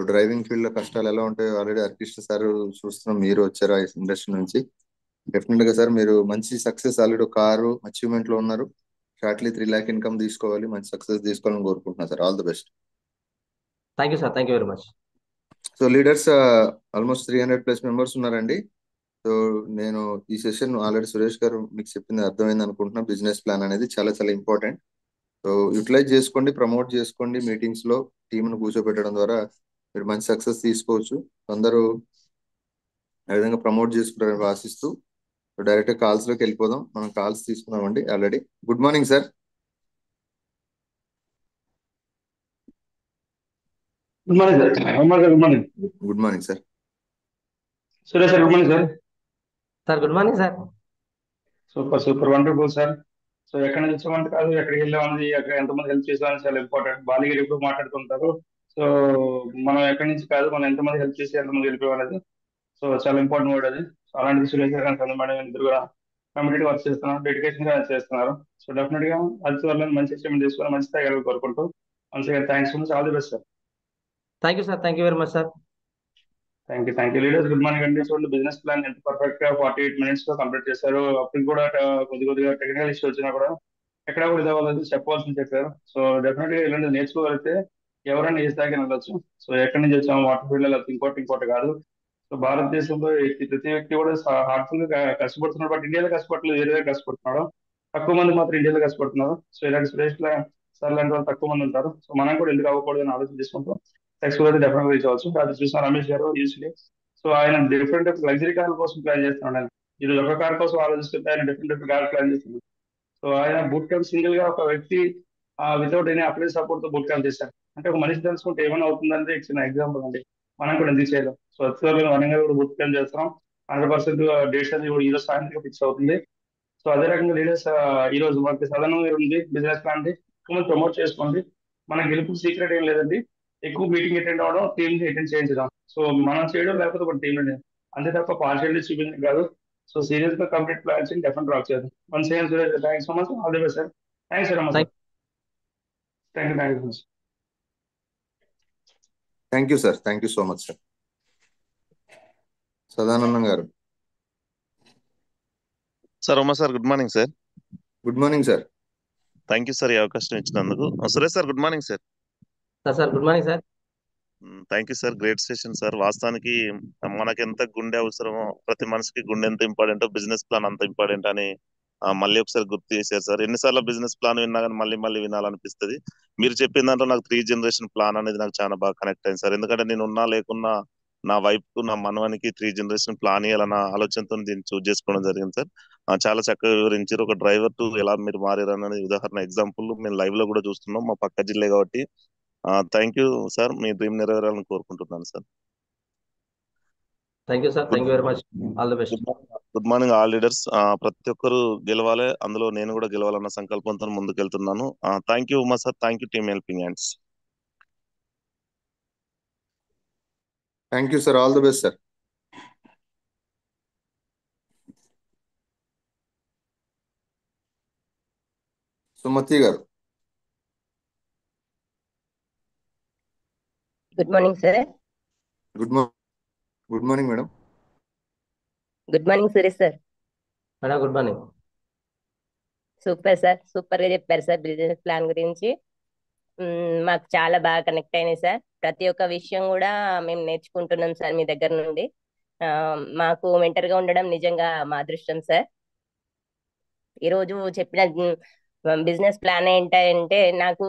B: డ్రైవింగ్ ఫీల్డ్ లో కష్టాలు ఎలా ఉంటాయో ఆల్రెడీ హరికృష్ణ సార్ చూస్తున్నాం, మీరు వచ్చారు ఆ ఇండస్ట్రీ నుంచి. డెఫినెట్ గా సార్ మీరు మంచి సక్సెస్, ఆల్రెడీ కారు అచీవ్మెంట్ లో ఉన్నారు. షార్ట్లీ 3 lakh ఇన్కమ్ తీసుకోవాలి, మంచి సక్సెస్ తీసుకోవాలని కోరుకుంటున్నా sir. All the best.
A: Thank you sir. Thank you very much.
B: So leaders almost 300+ members ఉన్నారండి. సో నేను ఈ సెషన్ ఆల్రెడీ సురేష్ గారు మీకు చెప్పింది అర్థమైంది అనుకుంటున్నా. బిజినెస్ ప్లాన్ అనేది చాలా చాలా ఇంపార్టెంట్. సో యూటిలైజ్ చేసుకోండి, ప్రమోట్ చేసుకోండి. మీటింగ్స్ లో టీంను కూర్చోబెట్టడం ద్వారా మీరు మంచి సక్సెస్ తీసుకోవచ్చు. అందరూ ఆ విధంగా ప్రమోట్ చేసుకుంటారని ఆశిస్తూ డైరెక్ట్ కాల్స్ లోకి వెళ్ళిపోదాం. మనం కాల్స్ తీసుకున్నామండి already. Good morning sir.
C: Good morning sir. Good morning.
B: Good morning sir.
C: Suresh sir, good morning sir.
A: Sir good morning sir.
C: Super wonderful sir. So ఎక్కడి నుంచి వచ్చామంటే కాదు, ఎక్కడికి వెళ్ళామని, అక్కడ ఎంతమంది హెల్ప్ చేసామని చాలా ఇంపార్టెంట్. బాలీగారు ఎప్పుడు మాట్లాడుతుంటారు. సో మనం ఎక్కడి నుంచి కాదు, మనం ఎంతమంది హెల్ప్ చేసి ఎంతమంది వెళ్ళిపోయాం అనేది సో చాలా ఇంపార్టెంట్ వర్డ్ అది. సో అలాంటి సురేష్ గారు కానీ చంద్ర మేడం ఇద్దరు కూడా కమిటీ వర్క్ చేస్తున్నారు, డెడికేషన్ గా చేస్తున్నారు. సో డెఫినెట్ గా అది వాళ్ళని మంచి అచీవ్మెంట్ తీసుకొని మంచి స్థాయిలో కోరుకుంటూ once again thanks so much. All the best sir.
A: Thank you sir. Thank you very much sir.
C: Thank you leaders. Good morning అండి. చూడండి, బిజినెస్ ప్లాన్ ఎంత పర్ఫెక్ట్ గా 48 minutes లో కంప్లీట్ చేశారు. అప్పటికి కూడా కొద్దిగా టెక్నికల్ ఇష్యూ వచ్చినా కూడా ఎక్కడ కూడా ఇది అవ్వలేదు, చెప్పవలసింది చెప్పారు. సో డెఫినెట్ గా ఇలాంటి నేర్చుకోగలిగితే ఎవరైనా ఏ స్థాయికి వెళ్ళొచ్చు. సో ఎక్కడి నుంచి వచ్చాము, వాటర్ ఫీల్డ్ లో ఇంకోటి కాదు. సో భారతదేశంలో ప్రతి వ్యక్తి కూడా హార్ట్ఫుల్ గా కష్టపడుతున్నాడు. బట్ ఇండియాలో కష్టపడలేదు, వేరే దగ్గర కష్టపడుతున్నాడు. తక్కువ మంది మాత్రం ఇండియాలో కష్టపడుతున్నారు. సో ఇలాంటి స్పేస్ సార్ లాంటి వాళ్ళు తక్కువ మంది ఉంటారు. సో మనం కూడా ఎందుకు అవ్వకూడదు అని ఆలోచన చేసుకుంటాం. సక్సెస్ఫుల్ అయితే డెఫినెట్ రీచ్ అవ్వచ్చు. అది చూసిన రమేష్ గారు యూస్లీ సో ఆయన డిఫరెంట్ లగ్జరీ కార్ల కోసం ప్లాన్ చేస్తున్నాడు. ఆయన ఈరోజు ఒక కార్ కోసం ఆలోచిస్తుంటే ఆయన డిఫరెంట్ కార్ ప్లాన్ చేస్తున్నాడు. సో ఆయన బూట్ క్యాంప్ సింగిల్ గా ఒక వ్యక్తి వితౌట్ ఎనీ అప్లై సపోర్ట్ తో బూట్ క్యాంప్ చేశారు. అంటే ఒక మనిషి తెలుసుకుంటే ఏమైనా అవుతుందంటే ఇచ్చిన ఎగ్జాంపుల్ అండి. మనం కూడా ఎందుకు చేయలేం. సో అత్యవసరంగా వరంగా కూడా బూట్ క్యాంప్ చేస్తున్నాం. 100% డేట్స్ అనేది కూడా ఈ రోజు సాయంత్రం ఫిక్స్ అవుతుంది. సో అదే రకంగా లీడర్స్ ఈ రోజు మనకి సాధారణంగా ఉంది బిజినెస్ ప్లాన్ ఎక్కువ మంది ప్రమోట్ చేసుకోండి. మన గెలుపు సీక్రెట్ ఏం లేదండి. ఎక్కువ మీటింగ్ అటెండ్ అవ్వడం, టీమ్ అటెండ్ చేయించడం. సో మనం చేయడం లేకపోతే ఒక టీమ్ అంతే తప్ప పార్షియల్లీ చూపించడం కాదు. సో సీరియస్ గా కంప్లీట్ ప్లాన్స్ డెఫినెట్ డ్రాప్ చేద్దాం. Once again Suresh, thanks so much. All the best sir. Thanks very much sir. Thank you so much.
B: Thank you sir, thank you so much sir. Sadanandam garu.
D: Sir Uma sir, good morning sir.
B: Good morning sir.
D: Thank you sir ఈ అవకాశం ఇచ్చినందుకు. Suresh sir, good morning sir.
A: Sir good morning sir.
D: Thank you sir, great session sir. వాస్తవానికి మనకి ఎంత గుండె అవసరమో, ప్రతి మనిషికి గుండె ఎంత ఇంపార్టెంటో బిజినెస్ ప్లాన్ అంత ఇంపార్టెంట్ అని మళ్ళీ ఒకసారి గుర్తు చేశారు సార్. ఎన్నిసార్లు బిజినెస్ ప్లాన్ విన్నా కానీ మళ్ళీ మళ్ళీ వినాలనిపిస్తుంది. మీరు చెప్పిన దాంట్లో నాకు 3 generation ప్లాన్ అనేది నాకు చాలా బాగా కనెక్ట్ అయింది సార్. ఎందుకంటే నేను ఉన్నా లేకున్నా నా వైఫ్ కు, నా మనవానికి 3 generation ప్లాన్ ఇవ్వాలన్న ఆలోచనతో దీన్ని చూస్ చేసుకోవడం జరిగింది సార్. చాలా చక్కగా వివరించారు. ఒక డ్రైవర్ టు ఎలా మీరు మారారు అనేది ఉదాహరణ ఎగ్జాంపుల్ మేము లైవ్ లో కూడా చూస్తున్నాం, మా పక్క జిల్లా కాబట్టి. Thank you sir. మీ డ్రీమ్ నెరవేరాలని కోరుకుంటున్నాను sir.
A: Thank you sir. Thank you very much. All the best.
D: Good morning all leaders. ప్రతి ఒక్కరు గెలవాలి, అందులో నేను కూడా గెలవాలన్న సంకల్పంతో ముందుకెళ్తున్నాను. Thank you Uma sir. Thank you team helping hands.
B: Thank you sir, all the best sir. Sumathi garu.
E: Good morning sir.
B: Good morning madam.
E: Good morning Suresh sir.
A: Madam good morning.
E: Super sir, super గా చెప్పారు సార్ బిజినెస్ ప్లాన్ గురించి. మాకు చాలా బాగా connect అయినాయి sir. ప్రతి ఒక్క విషయం కూడా మేము నేర్చుకుంటున్నాం సార్ మీ దగ్గర నుండి. మాకు మెంటర్ గా ఉండడం నిజంగా మా అదృష్టం సార్. ఈరోజు చెప్పిన బిజినెస్ ప్లాన్ ఏంటంటే నాకు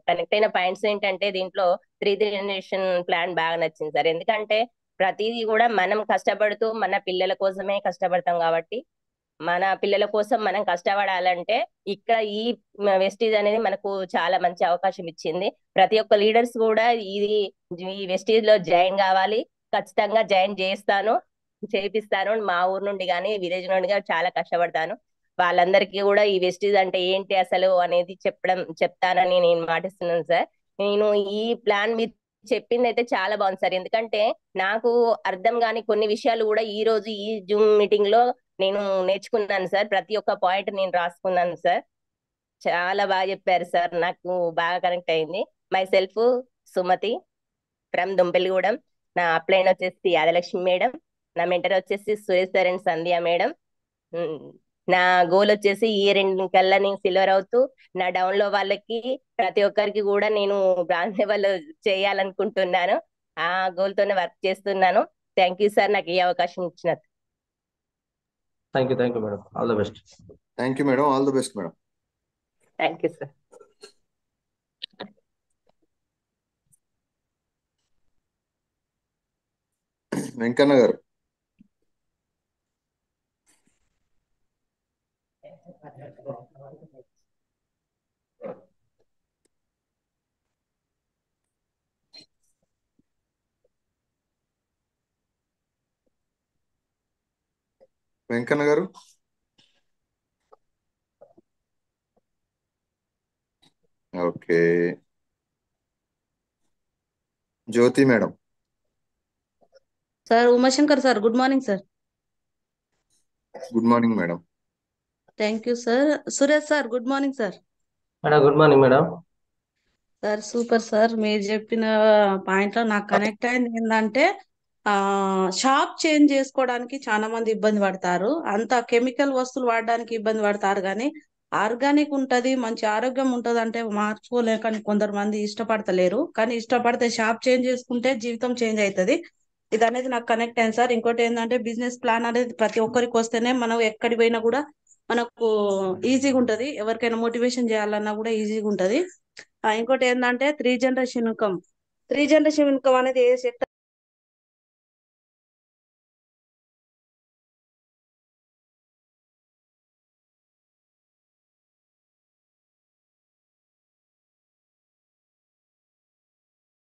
E: కనెక్ట్ అయిన పాయింట్స్ ఏంటంటే దీంట్లో 3D జనరేషన్ ప్లాన్ బాగా నచ్చింది సార్. ఎందుకంటే ప్రతిదీ కూడా మనం కష్టపడుతూ మన పిల్లల కోసమే కష్టపడతాం కాబట్టి మన పిల్లల కోసం మనం కష్టపడాలంటే ఇక్కడ ఈ వెస్టీజ్ అనేది మనకు చాలా మంచి అవకాశం ఇచ్చింది. ప్రతి ఒక్క లీడర్స్ కూడా ఈ వెస్టీజ్ లో జాయిన్ కావాలి, ఖచ్చితంగా జాయిన్ చేపిస్తాను. మా ఊరు నుండి కానీ విలేజ్ నుండి కానీ చాలా కష్టపడతాను. వాళ్ళందరికీ కూడా ఈ వెస్టీజ్ అంటే ఏంటి అసలు అనేది చెప్తానని నేను మాటిస్తున్నాను సార్. నేను ఈ ప్లాన్ మీరు చెప్పింది అయితే చాలా బాగుంది సార్. ఎందుకంటే నాకు అర్థం కాని కొన్ని విషయాలు కూడా ఈ రోజు ఈ జూమ్ మీటింగ్ లో నేను నేర్చుకున్నాను సార్. ప్రతి ఒక్క పాయింట్ నేను రాసుకున్నాను సార్. చాలా బాగా చెప్పారు సార్, నాకు బాగా కనెక్ట్ అయింది. Myself Sumathi from Dumpelligudem. నా అప్లైన్ వచ్చేసి యాదలక్ష్మి మేడం. నా మెంటర్ వచ్చేసి Suresh sir and Sandhya madam. నా గోల్ వచ్చేసి ఈ 2 కల్లా నేను సిల్వర్ అవుతూ నా డౌన్ లో వాళ్ళకి ప్రతి ఒక్కరికి కూడా నేను బ్రాంజ్ లెవెల్ చేయాలనుకుంటున్నాను. ఆ గోల్ తోనే వర్క్ చేస్తున్నాను. థ్యాంక్ యూ సార్ నాకు ఈ అవకాశం ఇచ్చినందుకు.
A: Thank you madam, all the best.
B: Thank you madam, all the best madam.
E: Thank you sir.
B: Venkanna garu. Venkanna garu. Okay. Jyoti madam.
F: Sir Umashankar sir, good morning sir.
B: Good morning madam.
F: Thank you sir. Suresh sir, good morning sir.
A: Madam good morning madam.
F: Sir super sir. మీరు చెప్పిన point లో నాకు connect అయింది ఏంటంటే shop change చేసుకోవడానికి చాలా మంది ఇబ్బంది పడతారు. అంత కెమికల్ వస్తువులు వాడడానికి ఇబ్బంది పడతారు, కానీ ఆర్గానిక్ ఉంటది, మంచి ఆరోగ్యం ఉంటది అంటే మార్చుకోలేకని కొందరు మంది ఇష్టపడతలేరు. కానీ ఇష్టపడితే షాప్ చేంజ్ చేసుకుంటే జీవితం చేంజ్ అవుతుంది. ఇది అనేది నాకు కనెక్ట్ అయింది సార్. ఇంకోటి ఏంటంటే బిజినెస్ ప్లాన్ అనేది ప్రతి ఒక్కరికి వస్తేనే మనం ఎక్కడికి పోయినా కూడా మనకు ఈజీగా ఉంటది. ఎవరికైనా మోటివేషన్ చేయాలన్నా కూడా ఈజీగా ఉంటది. ఇంకోటి ఏంటంటే 3 జనరేషన్ ఇన్కమ్ అనేది ఏ సెక్టర్